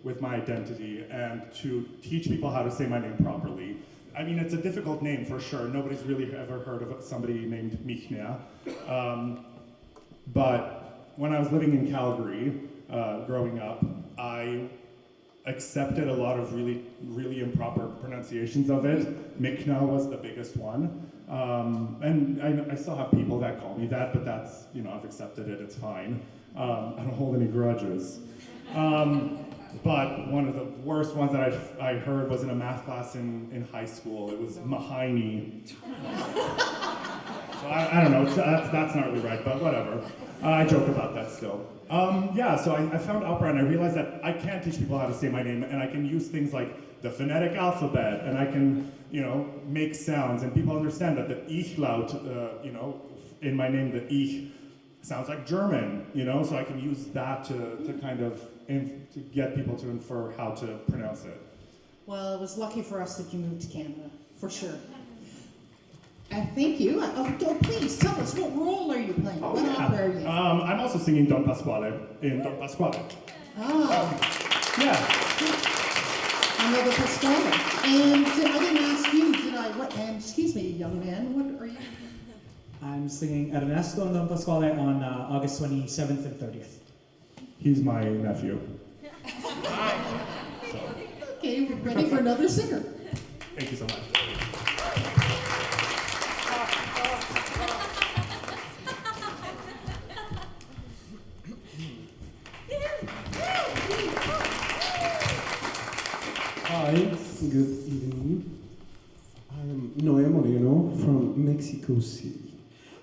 with my identity and to teach people how to say my name properly. I mean, it's a difficult name for sure. Nobody's really ever heard of somebody named Michnia. But when I was living in Calgary, growing up, I accepted a lot of really, really improper pronunciations of it. Mikna was the biggest one. And I still have people that call me that, but that's, I've accepted it, it's fine. I don't hold any grudges. But one of the worst ones that I heard was in a math class in high school. It was Mahaini. So I don't know, that's not really right, but whatever. I joke about that still. So I found opera and I realized that I can teach people how to say my name, and I can use things like the phonetic alphabet, and I can, make sounds, and people understand that the ich laut, in my name, the ich sounds like German, so I can use that to kind of to get people to infer how to pronounce it. Well, it was lucky for us that you moved to Canada, for sure. Thank you. Please tell us, what role are you playing? What opera are you? I'm also singing Don Pasquale in Don Pasquale. Oh, Yeah. another Pasquale. And I didn't ask you, did I? What? And excuse me, young man, what are you? I'm singing Ernesto and Don Pasquale on August 27th and 30th. He's my nephew. Okay, we're ready for another singer. Thank you so much. Hi, good evening. I'm Noé Moreno from Mexico City.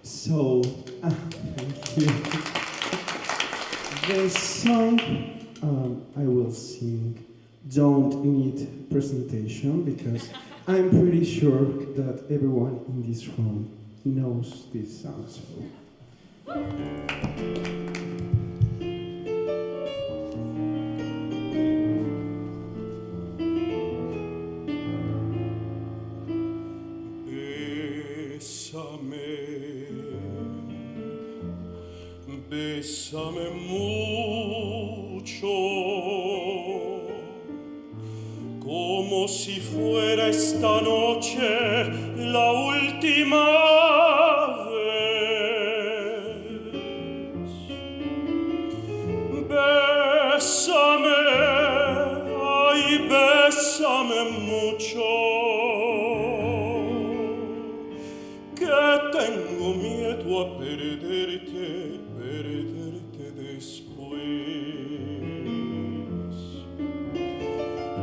So, thank you. The song I will sing don't need presentation because I'm pretty sure that everyone in this room knows this song. So. Bésame mucho, como si fuera esta noche la última vez. Bésame, ay, bésame mucho, que tengo miedo a perderte después.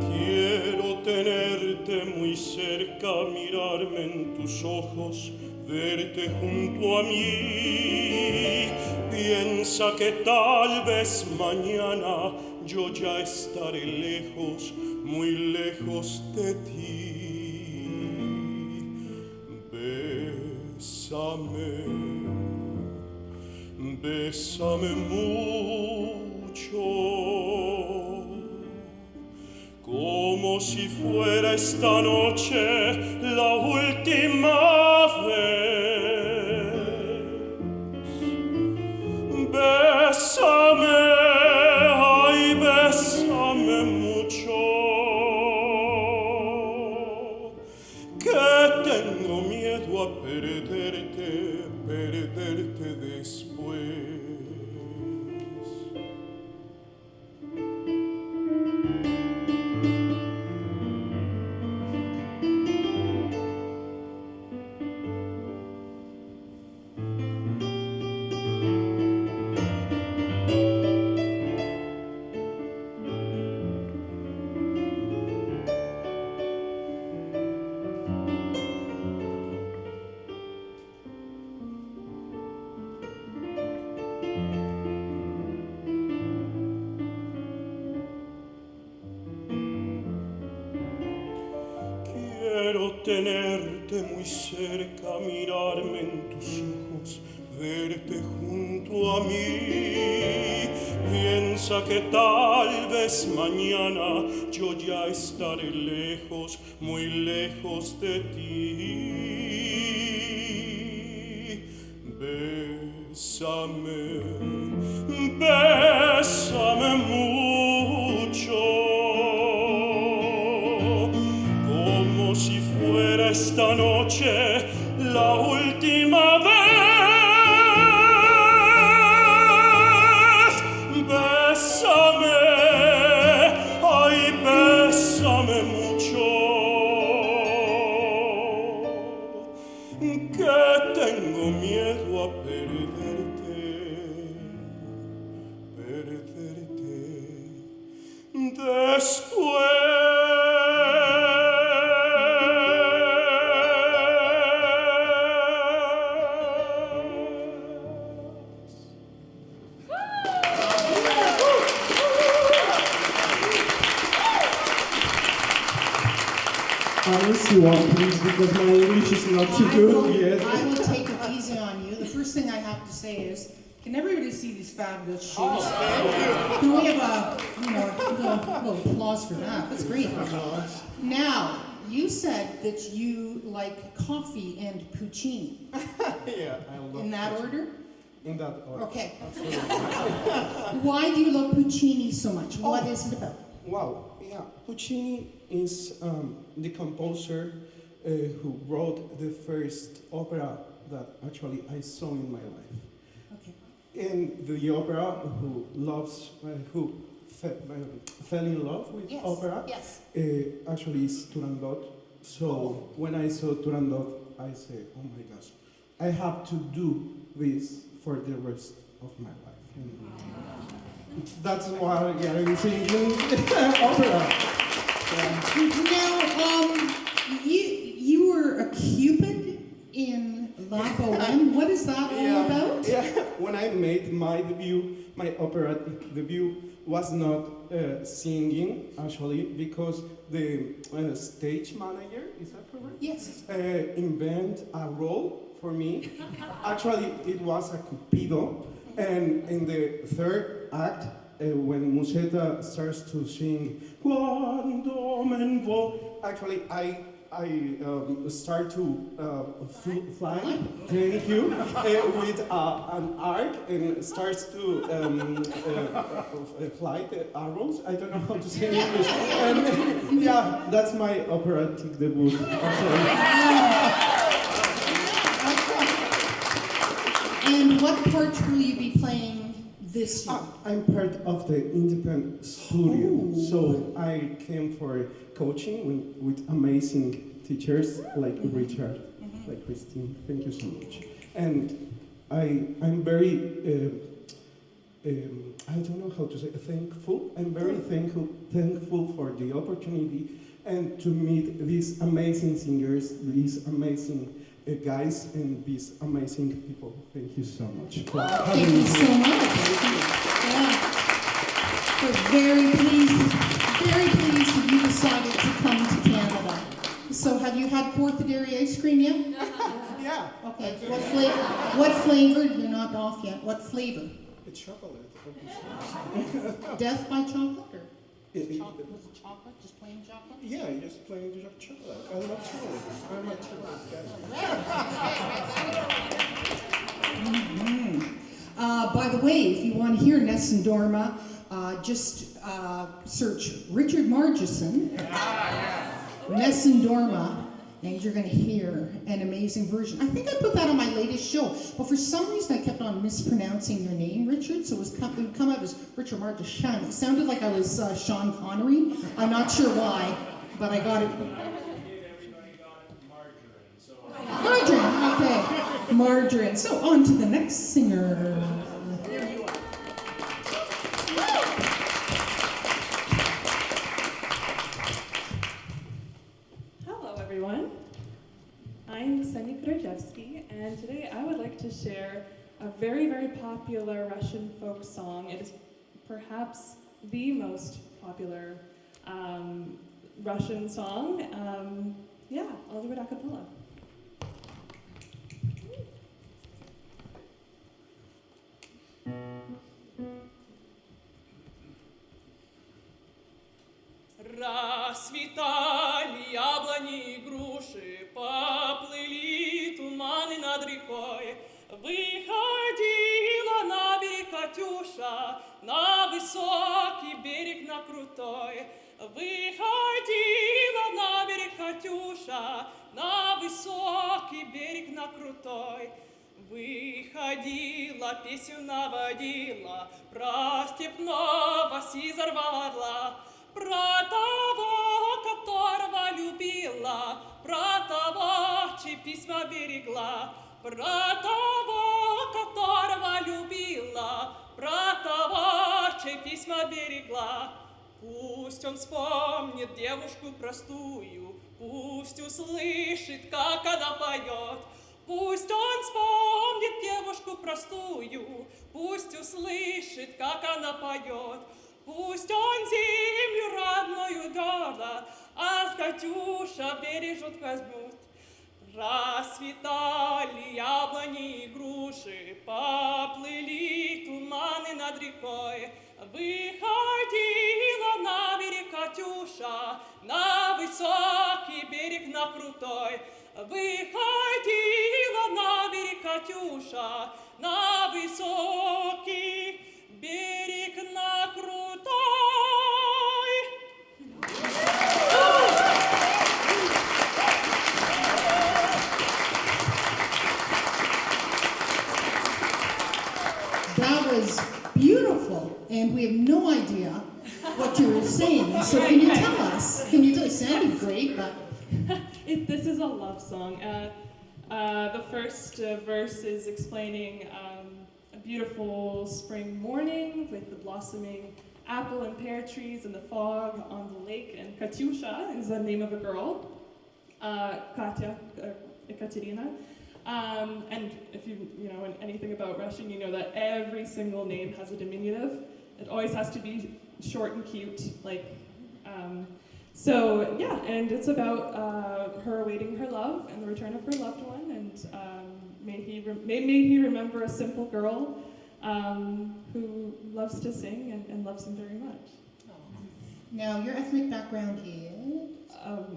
Quiero tenerte muy cerca, mirarme en tus ojos, verte junto a mí. Piensa que tal vez mañana yo ya estaré lejos, muy lejos de ti. Bésame mucho, como si fuera esta noche la última vez. Bésame, ay, bésame mucho, que tengo miedo a perderte después. Quiero tenerte muy cerca, mirarme en tus ojos, verte junto a mí. Piensa que tal vez mañana yo ya estaré lejos, muy lejos de ti. Bésame, bésame mucho, como si fuera esta noche la última vez. Bésame, ay, bésame mucho, que tengo miedo a perderte después. Honestly, one please, because my English is not too good yet. I will take it easy on you. The first thing I have to say is, can everybody see these fabulous shoes? Oh, thank Can we have a, little applause for that? That's great. Now, you you said that you like coffee and puccini. Yeah, I love In that Puccini. order? In that order. Okay. Absolutely. Why do you love Puccini so much? What Oh. is it about? Wow, yeah. Puccini is the composer who wrote the first opera that actually I saw in my life. Okay. And the opera who fell in love with Yes. opera Yes. actually is Turandot. So when I saw Turandot, I said, oh my gosh, I have to do this for the rest of my life. And that's why I'm singing opera. Now, you were a Cupid in La Boheme. What is that all about? Yeah, when I made my debut, my operatic debut was not singing actually because the stage manager, is that correct? Yes. Invent a role for me. Actually, it was a Cupido, and in the third act, when Musetta starts to sing "Quando me vo," actually I start to fly. Thank you. With an arc and starts to fly the arrows. I don't know how to say in English. And yeah, that's my operatic debut. Actually. And what part will you be playing this year? I'm part of the independent studio, Oh. so I came for coaching with amazing teachers like Richard, like Christine. Thank you so much. And I'm very, I don't know how to say, thankful. I'm very thankful for the opportunity and to meet these amazing singers, these amazing guys, and these amazing people. Thank you so much. Thank you so much. Yeah. We're very pleased that you decided to come to Canada. So have you had Porthoderi ice cream yet? Yeah. Okay. What flavor? You're not off yet. What flavor? It's chocolate. Death by chocolate? Or Chocolate. was it chocolate? Just plain chocolate? Yeah, just plain chocolate. I love chocolate. I'm a chocolate guy. By the way, if you want to hear Nessun Dorma, just search Richard Margison, Nessun Dorma, and you're going to hear an amazing version. I think I put that on my latest show, but for some reason I kept on mispronouncing your name, Richard, so it would come out as Richard Margison. It sounded like I was Sean Connery. I'm not sure why, but I got it. Margarine, okay. Margarine. So on to the next singer. Hello, everyone. I'm Sonia Krajewski, and today I would like to share a very, very popular Russian folk song. It is perhaps the most popular Russian song. I'll do it a cappella. Расцветали яблони и груши, поплыли туманы над рекой. Выходила на берег Катюша, на высокий берег, на крутой. Выходила на берег Катюша, на высокий берег, на крутой. Выходила, песню наводила, про степного сизого орла. Про того, которого любила, про того, чьи письма берегла, про того, которого любила, про того, чьи письма берегла. Пусть он вспомнит девушку простую, пусть услышит, как она поет. Пусть он вспомнит девушку простую, пусть услышит, как она поет. Пусть он землю родную город, а Катюша бережет возьмут. Расцветали яблони и груши, поплыли туманы над рекой. Выходила на берег Катюша, на высокий берег, на крутой. Выходила на берег Катюша, на высокий берег на крутой. That was beautiful, and we have no idea what you were saying. So can you tell us? Can you tell us? It sounded great, but This is a love song. The first verse is explaining a beautiful spring morning with the blossoming apple and pear trees and the fog on the lake. And Katyusha is the name of a girl, Katya, Ekaterina. And if you know anything about Russian, you know that every single name has a diminutive. It always has to be short and cute, like. So yeah, and it's about her awaiting her love and the return of her loved one, and may he remember a simple girl who loves to sing and loves him very much. now your ethnic background is.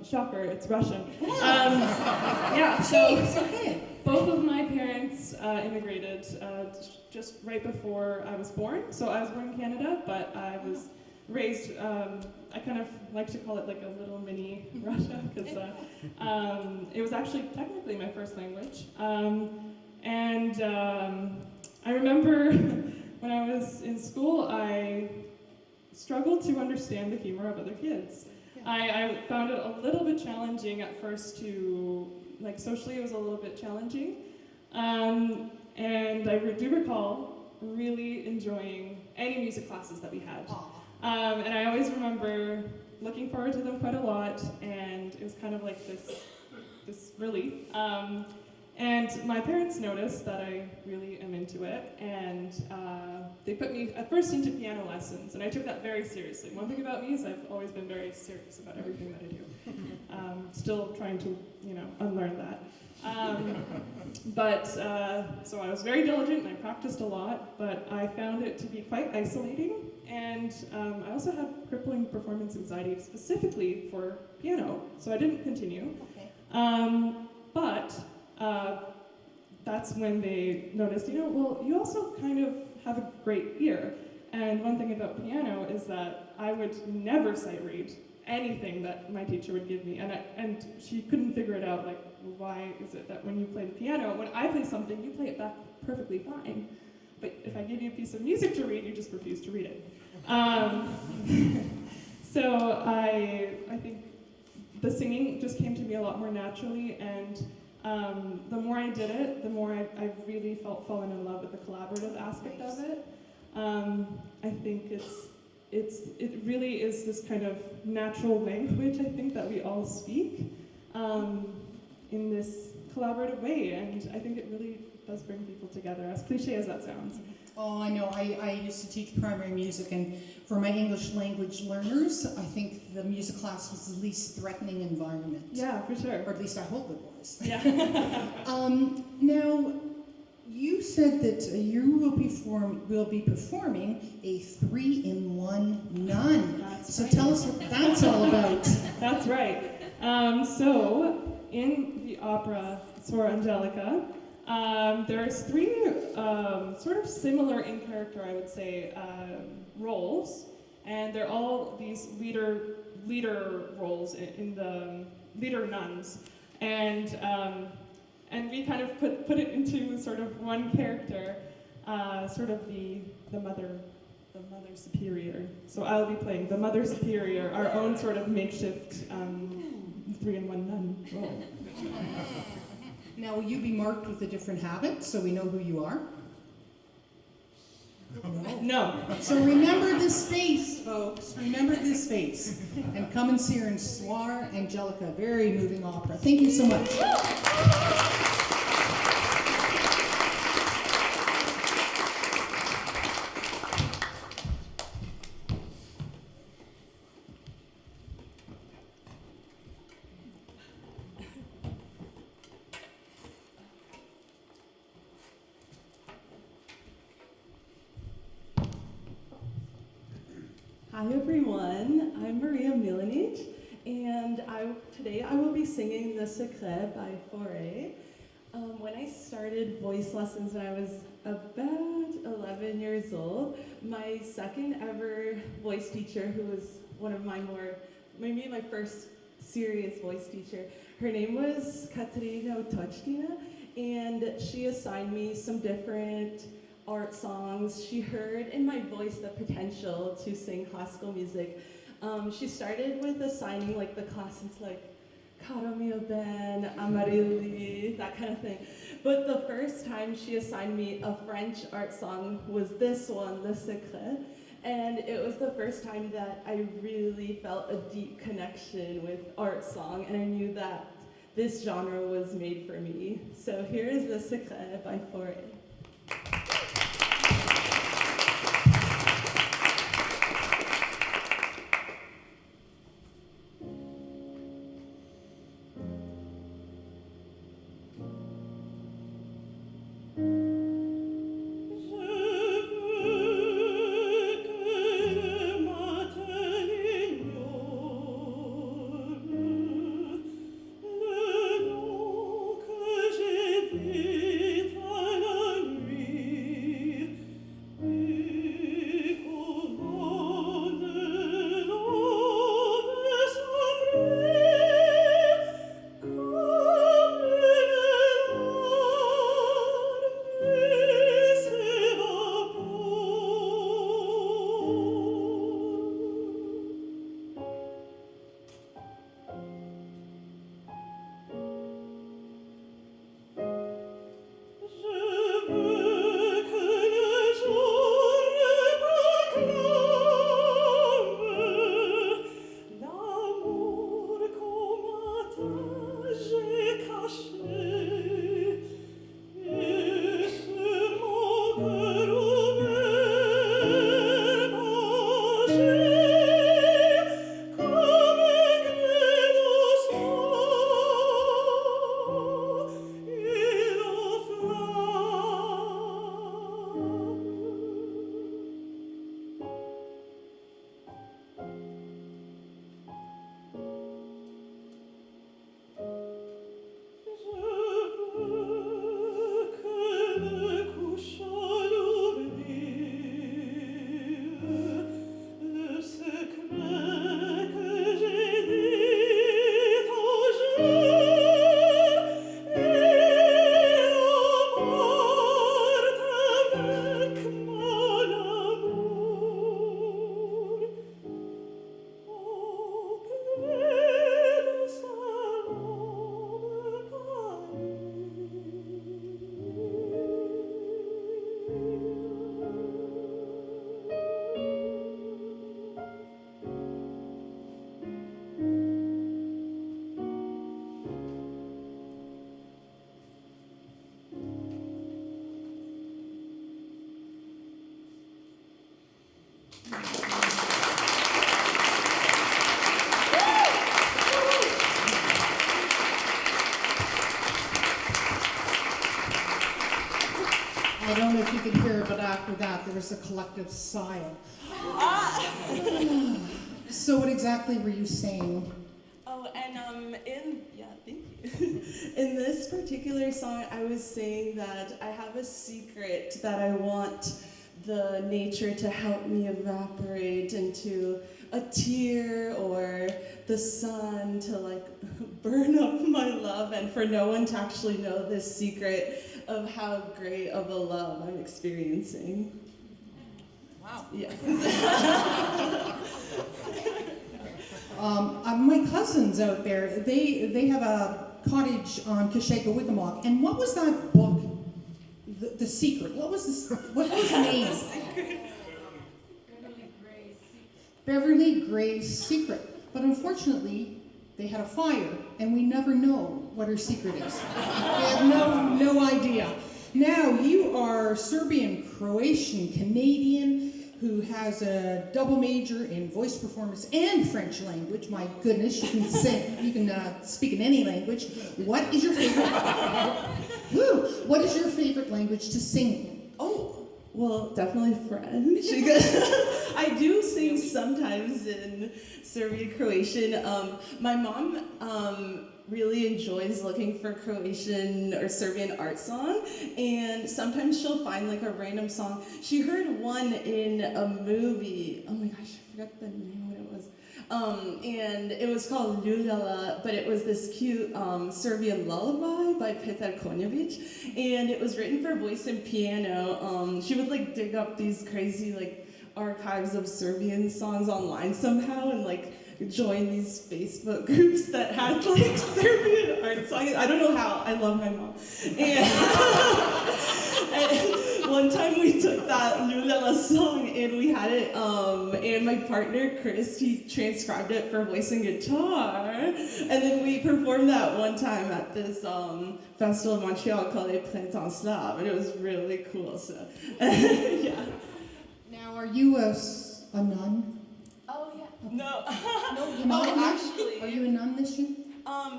Shocker, it's Russian. Yeah, so Jeez, okay. both of my parents immigrated just right before I was born. So I was born in Canada, but I was raised, I kind of like to call it like a little mini Russia, because it was actually technically my first language. I remember when I was in school, I struggled to understand the humor of other kids. I found it a little bit challenging at first to, like socially it was a little bit challenging. And I do recall really enjoying any music classes that we had. And I always remember looking forward to them quite a lot, and it was kind of like this relief. And my parents noticed that I really am into it, and they put me at first into piano lessons, and I took that very seriously. One thing about me is I've always been very serious about everything that I do. Still trying to, unlearn that. So I was very diligent and I practiced a lot, but I found it to be quite isolating, and I also had crippling performance anxiety specifically for piano, so I didn't continue. Okay. That's when they noticed, well, you also kind of have a great ear. And one thing about piano is that I would never sight read anything that my teacher would give me, and she couldn't figure it out, like, why is it that when you play the piano, when I play something, you play it back perfectly fine, but if I give you a piece of music to read, you just refuse to read it. So I think the singing just came to me a lot more naturally, and the more I did it, the more I really fallen in love with the collaborative aspect of it. I think it really is this kind of natural language, I think, that we all speak in this collaborative way, and I think it really does bring people together, as cliche as that sounds. Oh, I know. I used to teach primary music, and for my English language learners, I think the music class was the least threatening environment. Yeah, for sure. Or at least I hope it was. Yeah. Now, you said that you will be performing a 3-in-1 nun. That's So right. tell us what that's all about. That's right. So, in the opera Suor Angelica, there's three sort of similar in character, I would say, roles, and they're all these leader roles in the leader nuns, and we kind of put it into sort of one character, sort of the mother superior. So I'll be playing the mother superior, our own sort of makeshift 3-in-1 nun role. Now, will you be marked with a different habit so we know who you are? No. So remember this face, folks. Remember this face. And come and see her in Suor Angelica. Very moving opera. Thank you so much. Hi everyone, I'm Maria Milanic, and today I will be singing Le Secret by Fauré. When I started voice lessons when I was about 11 years old, my second ever voice teacher, who was one of maybe my first serious voice teacher, her name was Katerina Otochkina, and she assigned me some different art songs. She heard in my voice the potential to sing classical music. She started with assigning like the classics like Caro mio ben, Amarilli, that kind of thing. But the first time she assigned me a French art song was this one, Le Secret. And it was the first time that I really felt a deep connection with art song, and I knew that this genre was made for me. So here is Le Secret by Fauré. I don't know if you could hear it, but after that, there was a collective sigh of, So what exactly were you saying? Oh, and thank you. In this particular song, I was saying that I have a secret that I want the nature to help me evaporate into a tear, or the sun to like burn up my love, and for no one to actually know this secret of how great of a love I'm experiencing. Wow. Yeah. My cousins out there, they have a cottage on Kashega-Wikamok, and what was that book? The Secret. What was the name? Beverly Gray's Secret. But unfortunately, they had a fire, and we never know what her secret is. We have no idea. Now, you are Serbian, Croatian, Canadian, who has a double major in voice performance and French language. My goodness, you can sing, you can speak in any language. What is your favorite? What is your favorite language to sing? Oh, Well, definitely French. Because I do sing sometimes in Serbian, Croatian. My mom really enjoys looking for Croatian or Serbian art song, and sometimes she'll find like a random song. She heard one in a movie. Oh my gosh, I forgot the name what it was. And it was called Ljulala, but it was this cute Serbian lullaby by Petar Konjovic, and it was written for voice and piano. She would like dig up these crazy like archives of Serbian songs online somehow and like join these Facebook groups that had like Serbian art songs. I don't know how. I love my mom. And one time we took that Ljulala song and we had it, and my partner Chris, he transcribed it for voice and guitar. And then we performed that one time at this festival in Montreal called Les Printemps Slaves, and it was really cool. So, yeah. Now, are you a nun? Oh yeah. No. No, you're not. Oh, actually. Are you a nun this year?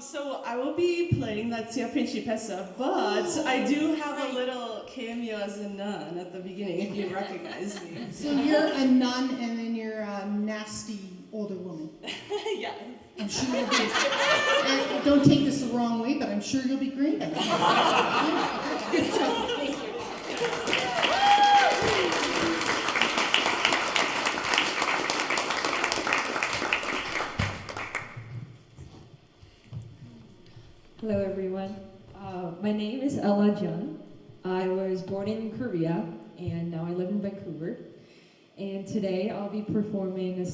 So I will be playing that Sia Principessa, but I do have a little cameo as a nun at the beginning if you recognize me. So you're a nun and then you're a nasty older woman. Yeah. I'm sure you'll be. And don't take this the wrong way, but I'm sure you'll be great at it. Yeah. Good job. Thank you. Hello everyone. My name is Ella Jung. I was born in Korea and now I live in Vancouver. And today I'll be performing a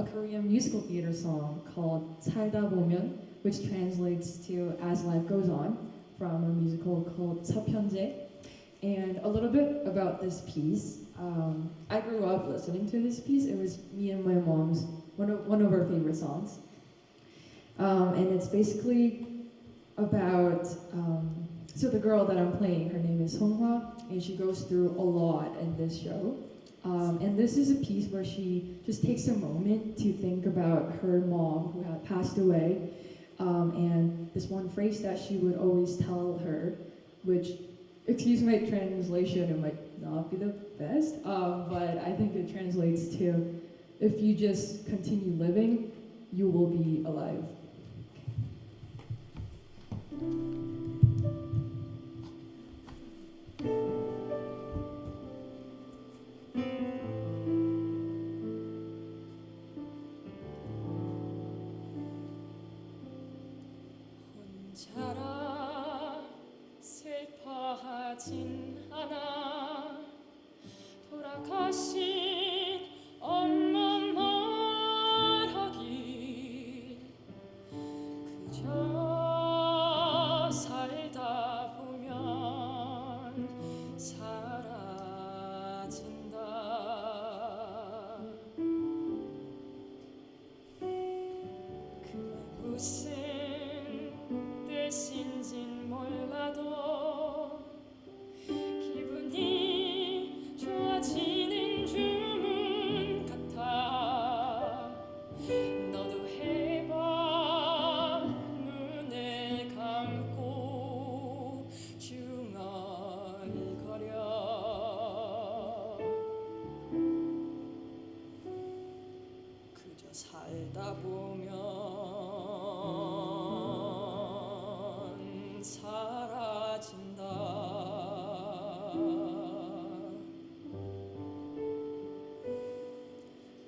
Korean musical theater song called 살다 보면, which translates to As Life Goes On, from a musical called 서편제. And a little bit about this piece. I grew up listening to this piece. It was me and my mom's one of our favorite songs. And it's basically about, so the girl that I'm playing, her name is Songhwa, and she goes through a lot in this show. And this is a piece where she just takes a moment to think about her mom who had passed away, and this one phrase that she would always tell her, which, excuse my translation, it might not be the best, but I think it translates to, if you just continue living, you will be alive. 혼자라 슬퍼하진 않아 돌아가신 엄마 말하길 그저 살다 보면 사라진다 그말 무슨 뜻인진 몰라도 기분이 좋아지는 주문 같아 너도 해봐 눈을 감고 중얼거려 그저 살다 보면 사라진다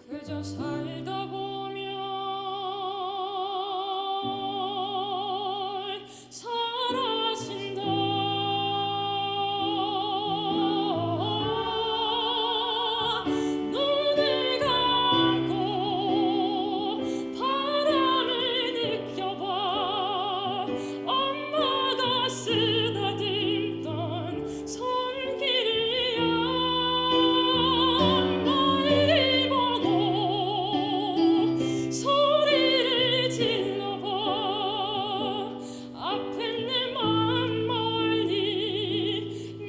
그저 살다 보면 사라진다 눈을 감고 바람을 느껴봐 엄마가 쓰다듬던 손길이야 멀리 보고 소리를 질러봐 아픈 내 맘 멀리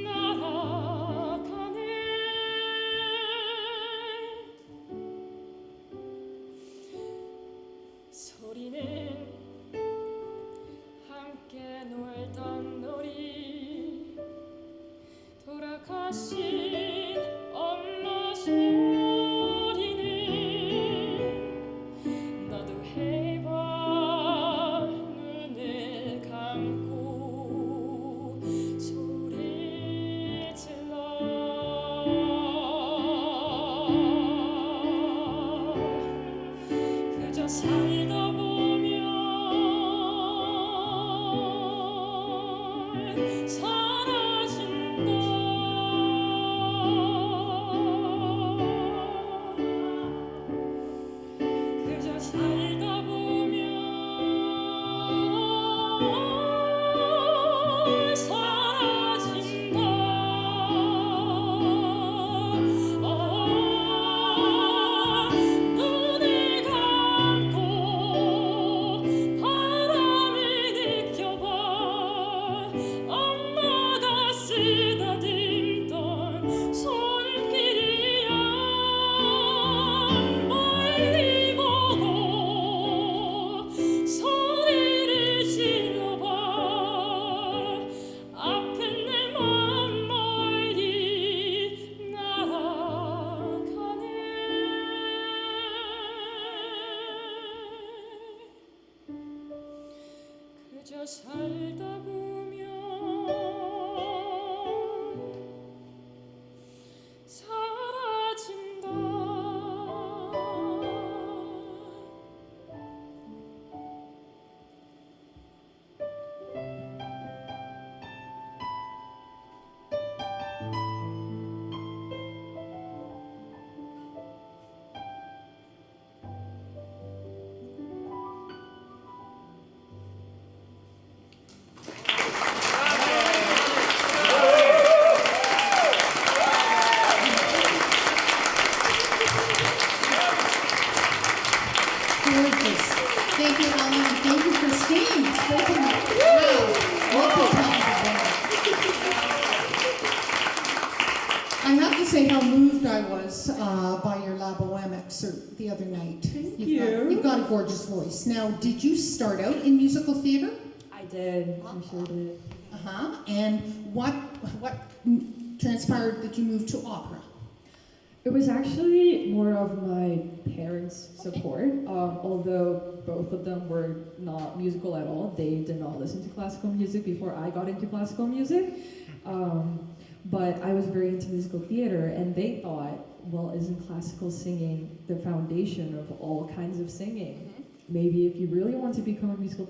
날아가네 소리는 함께 놀던 놀이 돌아가신 그저 살다 보면 사라진다. 눈을 감고 바람을 느껴봐. 엄마가 쓰다듬던 손길이야. 멀리 보고 소리를 질러봐. 아픈 내 맘 멀리 날아가네. 그저 살다 보면 사라진다. Gorgeous. Thank you, Ellen, and thank you, Christine. Wow. What a talented woman. I have to say how moved I was by your La Boheme excerpt the other night. You've got a gorgeous voice. Now, did you start out in musical theater? I did. I sure did. Uh-huh. And what transpired that you moved to opera? It was actually more of my parents' support. Although both of them were not musical at all. They did not listen to classical music before I got into classical music. But I was very into musical theater, and they thought, well, isn't classical singing the foundation of all kinds of singing? Maybe if you really want to become a musical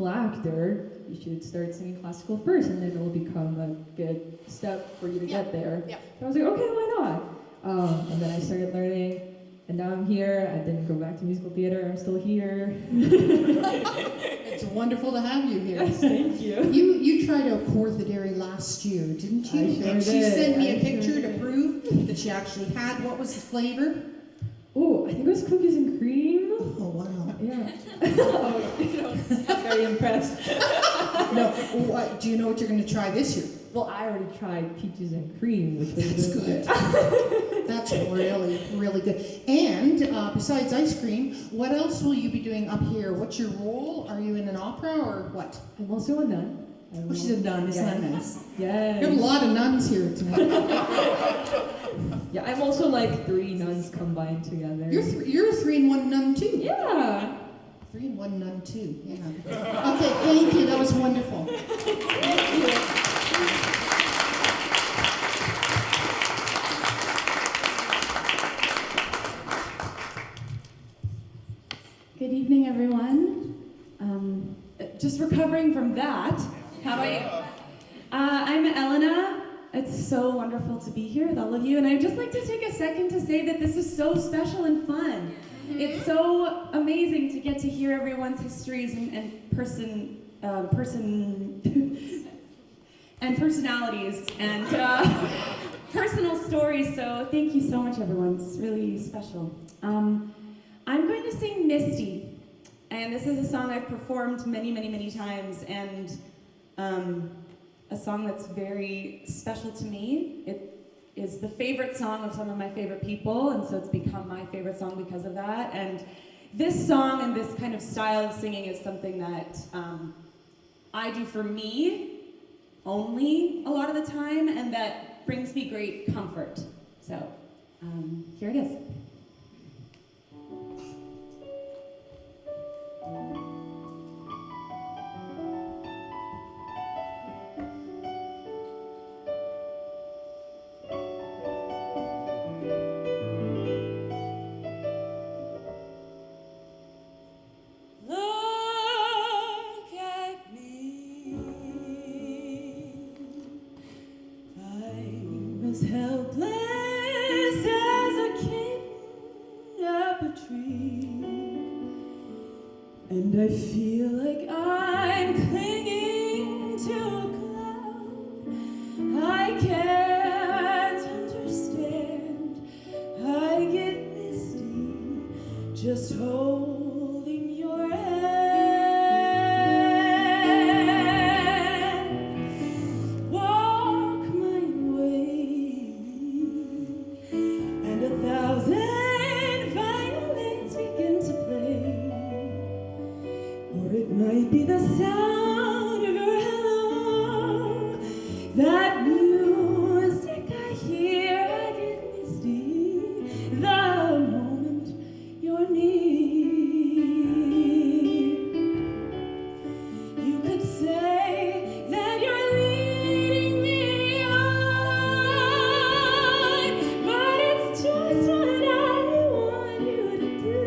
actor, you should start singing classical first, and then it'll become a good step for you to get there. Yeah. So I was like, okay, why not? And then I started learning, and now I'm here. I didn't go back to musical theater. I'm still here. It's wonderful to have you here. Thank you. You tried out Porthidary last year, didn't you? I sure And she did. sent me a I sure picture to did. prove that she actually had. What was the flavor? Oh, I think it was cookies and cream. Oh, wow. Yeah. Oh, you know, I'm very impressed. No, do you know what you're going to try this year? Well, I already tried peaches and cream, which was That's really good. That's really, really good. And besides ice cream, what else will you be doing up here? What's your role? Are you in an opera or what? I'm also a nun. Oh, she's a nun, isn't that nice? Yes. We have a lot of nuns here tonight. Yeah, I'm also like 3 nuns combined together. You're a 3-in-1 nun too. Yeah. 3-in-1 nun too. Yeah. Okay, thank you. That was wonderful. Thank you. Good evening, everyone. Just recovering from that. How about you? I'm Elena. It's so wonderful to be here with all of you, and I'd just like to take a second to say that this is so special and fun. It's so amazing to get to hear everyone's histories and personalities and personal stories. So thank you so much, everyone. It's really special. I'm going to sing Misty, and this is a song I've performed many, many, many times, and a song that's very special to me. It is the favorite song of some of my favorite people, and so it's become my favorite song because of that. And this song and this kind of style of singing is something that I do for me only a lot of the time, and that brings me great comfort. So here it is. Look at me. as helpless as a kitten up a tree. And I feel like I'm clinging to a cloud I can't understand. I get misty just holding your hand. Walk my way, and 1,000 violins begin to play. Or it might be the sound of your hello, that music I hear. I get misty the moment you're near. You could say that you're leading me on, but it's just what I want you to do.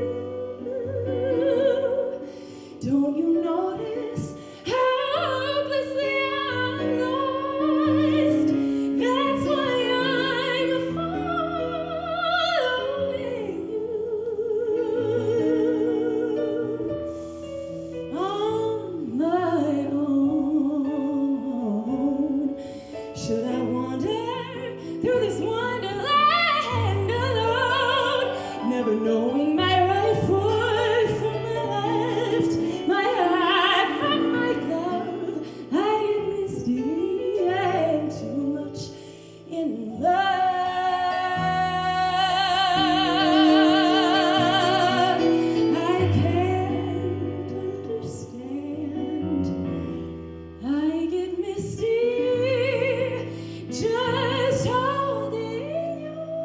Don't you notice how hopelessly I'm lost? That's why I'm following you on my own. Should I wander through this wonderland alone, never knowing my right foot from my left, my hat from my glove? I get misty and too much in love. I can't understand. I get misty just holding your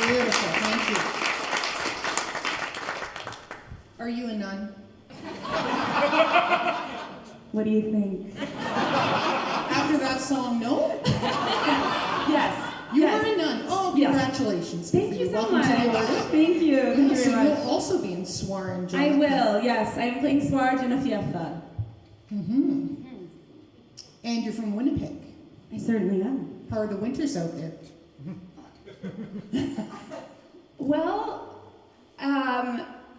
Beautiful, thank you. Are you a nun? What do you think? After that song, no? Yes. You yes. are a nun. Oh, Yes. congratulations. Thank you so Welcome much. to the order. Thank you. Thank you So very much. you'll also be in Swar and I Jonathan. will, yes. I'm playing Swarge in a fiesta. Mm-hmm. And you're from Winnipeg. I certainly am. How are the winters out there? Well,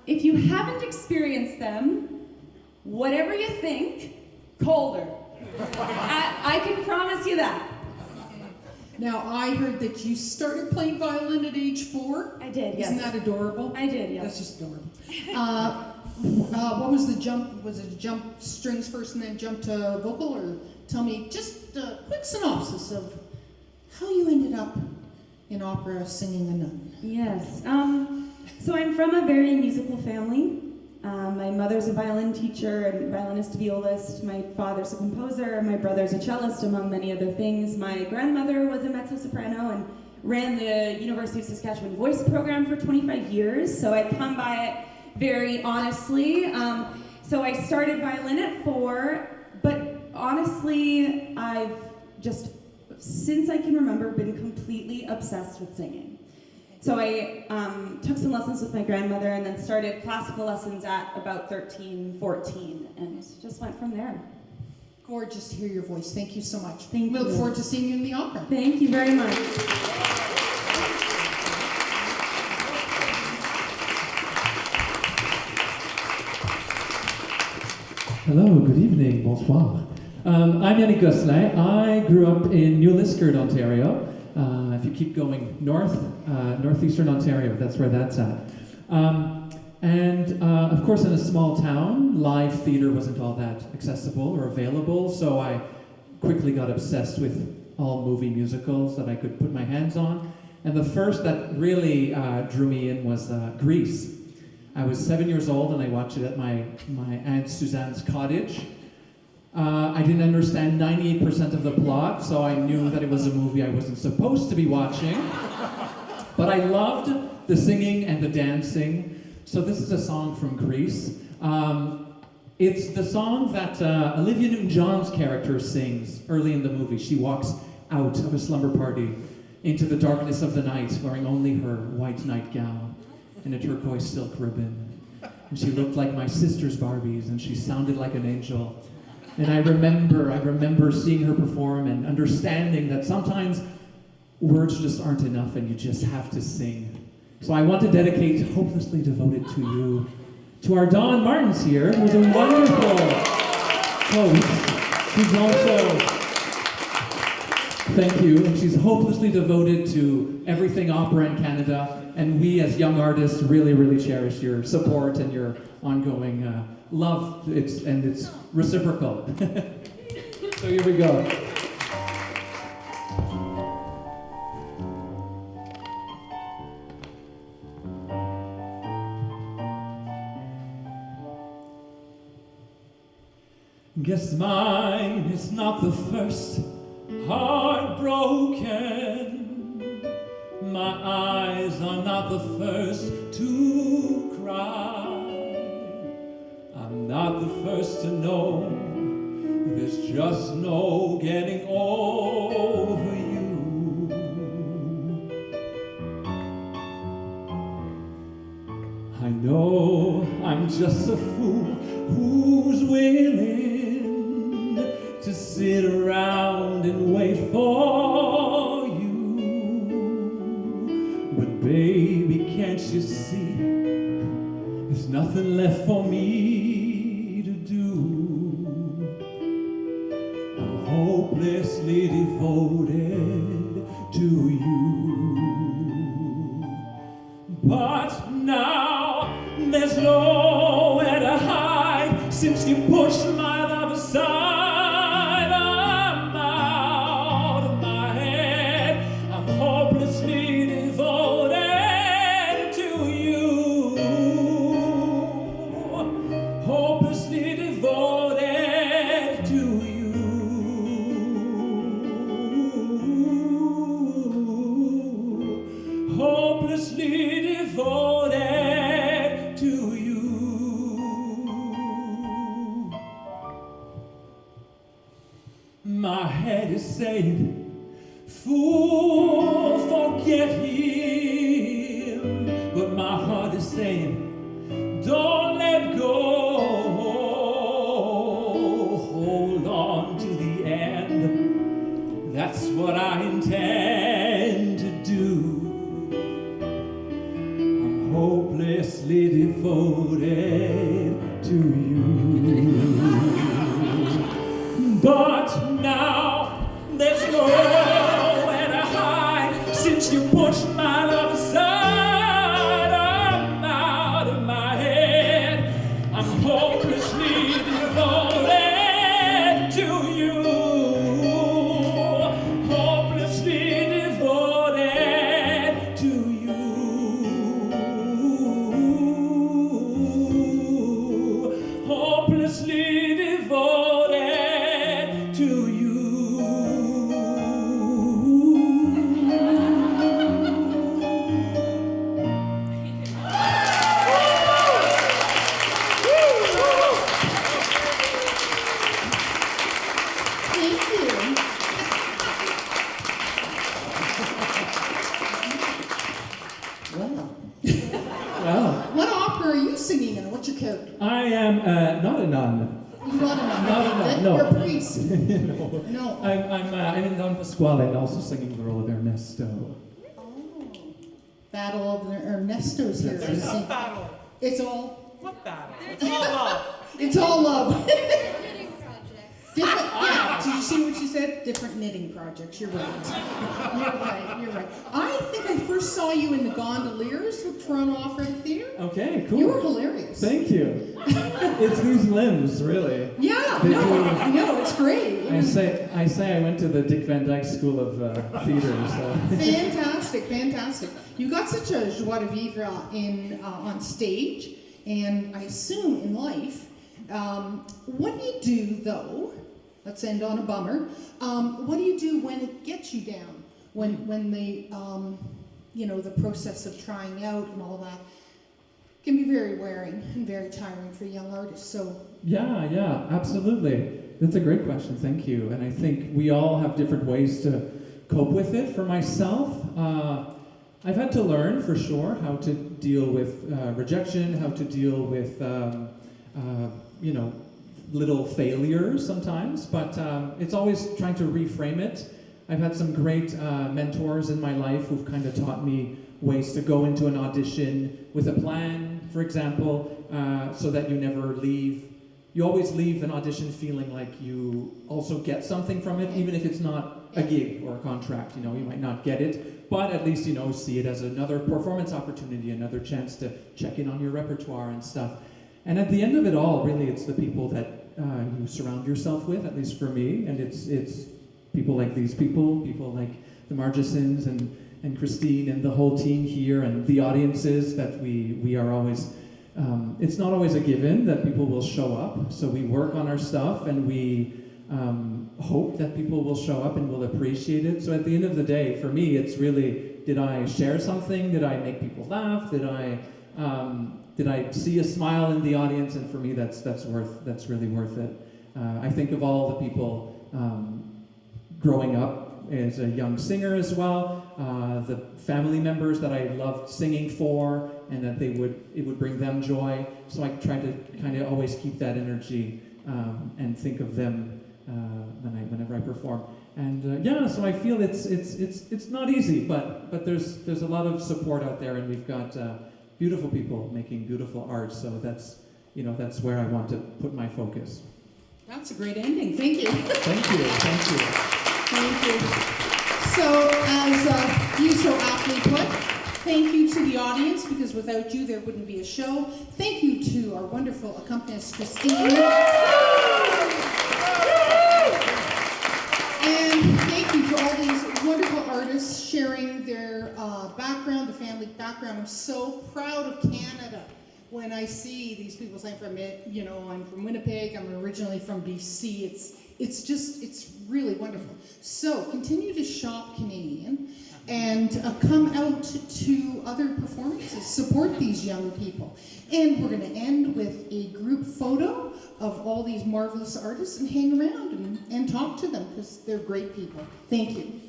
if you haven't experienced them, whatever you think, colder. I can promise you that. Now, I heard that you started playing violin at age 4. I did, yes. Isn't that adorable? I did, yes. That's just adorable. What was the jump? Was it jump strings first and then jump to vocal? Or tell me just a quick synopsis of how you ended up in opera singing a nun. Yes. So I'm from a very musical family. My mother's a violin teacher and violinist violist. My father's a composer. My brother's a cellist, among many other things. My grandmother was a mezzo-soprano and ran the University of Saskatchewan voice program for 25 years. So I come by it very honestly. So I started violin at 4, but honestly, I've just, since I can remember, been completely obsessed with singing. So I took some lessons with my grandmother and then started classical lessons at about 13, 14, and just went from there. Gorgeous to hear your voice. Thank you so much. Thank we you. look forward to seeing you in the opera. Thank you very much. Hello, good evening, bonsoir. I'm Yannick Gosselin. I grew up in New Liskeard, Ontario. If you keep going north, northeastern Ontario, that's where that's at. Of course, in a small town, live theatre wasn't all that accessible or available, so I quickly got obsessed with all movie musicals that I could put my hands on. And the first that really drew me in was Grease. I was 7 years old and I watched it at my Aunt Suzanne's cottage. I didn't understand 98% of the plot, so I knew that it was a movie I wasn't supposed to be watching. But I loved the singing and the dancing. So this is a song from Grease. It's the song that Olivia Newton-John's character sings early in the movie. She walks out of a slumber party into the darkness of the night, wearing only her white nightgown and a turquoise silk ribbon. And she looked like my sister's Barbies, and she sounded like an angel. And I remember seeing her perform and understanding that sometimes words just aren't enough and you just have to sing. So I want to dedicate Hopelessly Devoted to You to our Dawn Martins here, who's a wonderful host. She's also, thank you, and she's hopelessly devoted to everything opera in Canada, and we as young artists really, really cherish your support and your ongoing love. It's reciprocal. So here we go. Guess mine is not the first heartbroken. My eyes are not the first to cry. I'm not the first to know there's just no getting over you. I know I'm just a fool who's willing to sit around and wait for you. But baby, can't you see there's nothing left for me to do? I'm hopelessly devoted to you. But now there's nowhere to hide since you pushed my love aside. I'm out of my head. I'm hopelessly devoted to you. Hopelessly devoted to you. Hopelessly devoted to you. My head is saying, fool, forget him. But my heart is saying, don't let go. Hold on to the end. That's what I intend to do. I'm hopelessly devoted to you. But now there's nowhere to hide since you pushed my love aside. I'm out of my head. I'm hopelessly devoted to you. Hopelessly devoted to you. Hopelessly devoted to you. Thank you. Well, Well, what opera are you singing and what's your character? I am not a nun. You're not a nun. Not a nun, no. You're a priest. No. No. I'm in Don Pasquale and also singing the role of Ernesto. Battle of the Ernesto's here. There's no battle. It's all. What battle? It's all love. It's all love. Different, yeah, did you see what she said? Different knitting projects, you're right. You're right. I think I first saw you in the Gondoliers with Toronto Opera Theatre. Okay, cool. You were hilarious. Thank you. It's these limbs, really. Yeah, They no, do- I know, it's great. I say I went to the Dick Van Dyke School of Theatre, so. Fantastic. You got such a joie de vivre on stage, and I assume in life. What do you do, though? Let's end on a bummer. What do you do when it gets you down? When the the process of trying out and all that can be very wearing and very tiring for young artists. So Yeah, absolutely. That's a great question. Thank you. And I think we all have different ways to cope with it. For myself, I've had to learn for sure how to deal with rejection, how to deal with little failures sometimes. But it's always trying to reframe it. I've had some great mentors in my life who've kind of taught me ways to go into an audition with a plan, for example, so that you never leave. You always leave an audition feeling like you also get something from it, even if it's not a gig or a contract. You might not get it, but at least see it as another performance opportunity, another chance to check in on your repertoire and stuff. And at the end of it all, really, it's the people that you surround yourself with. At least for me, and it's people like these people like the Margisons and Christine and the whole team here and the audiences that we are always. It's not always a given that people will show up, so we work on our stuff and we hope that people will show up and will appreciate it. So at the end of the day, for me, it's really, did I share something? Did I make people laugh? Did I see a smile in the audience? And for me, that's really worth it. I think of all the people growing up as a young singer as well, the family members that I loved singing for, and that it would bring them joy. So I try to kind of always keep that energy and think of them whenever I perform. And so I feel it's not easy, but there's a lot of support out there, and we've got beautiful people making beautiful art. So that's where I want to put my focus. that's a great ending. Thank you. Thank you. Thank you. So, as you so aptly put, thank you to the audience, because without you, there wouldn't be a show. Thank you to our wonderful accompanist, Christine. And thank you to all these wonderful artists sharing their background, the family background. I'm so proud of Canada when I see these people saying I'm from Winnipeg, I'm originally from BC. It's really wonderful. So continue to shop Canadian and come out to other performances. Support these young people. And we're going to end with a group photo of all these marvelous artists and hang around and talk to them, because they're great people. Thank you.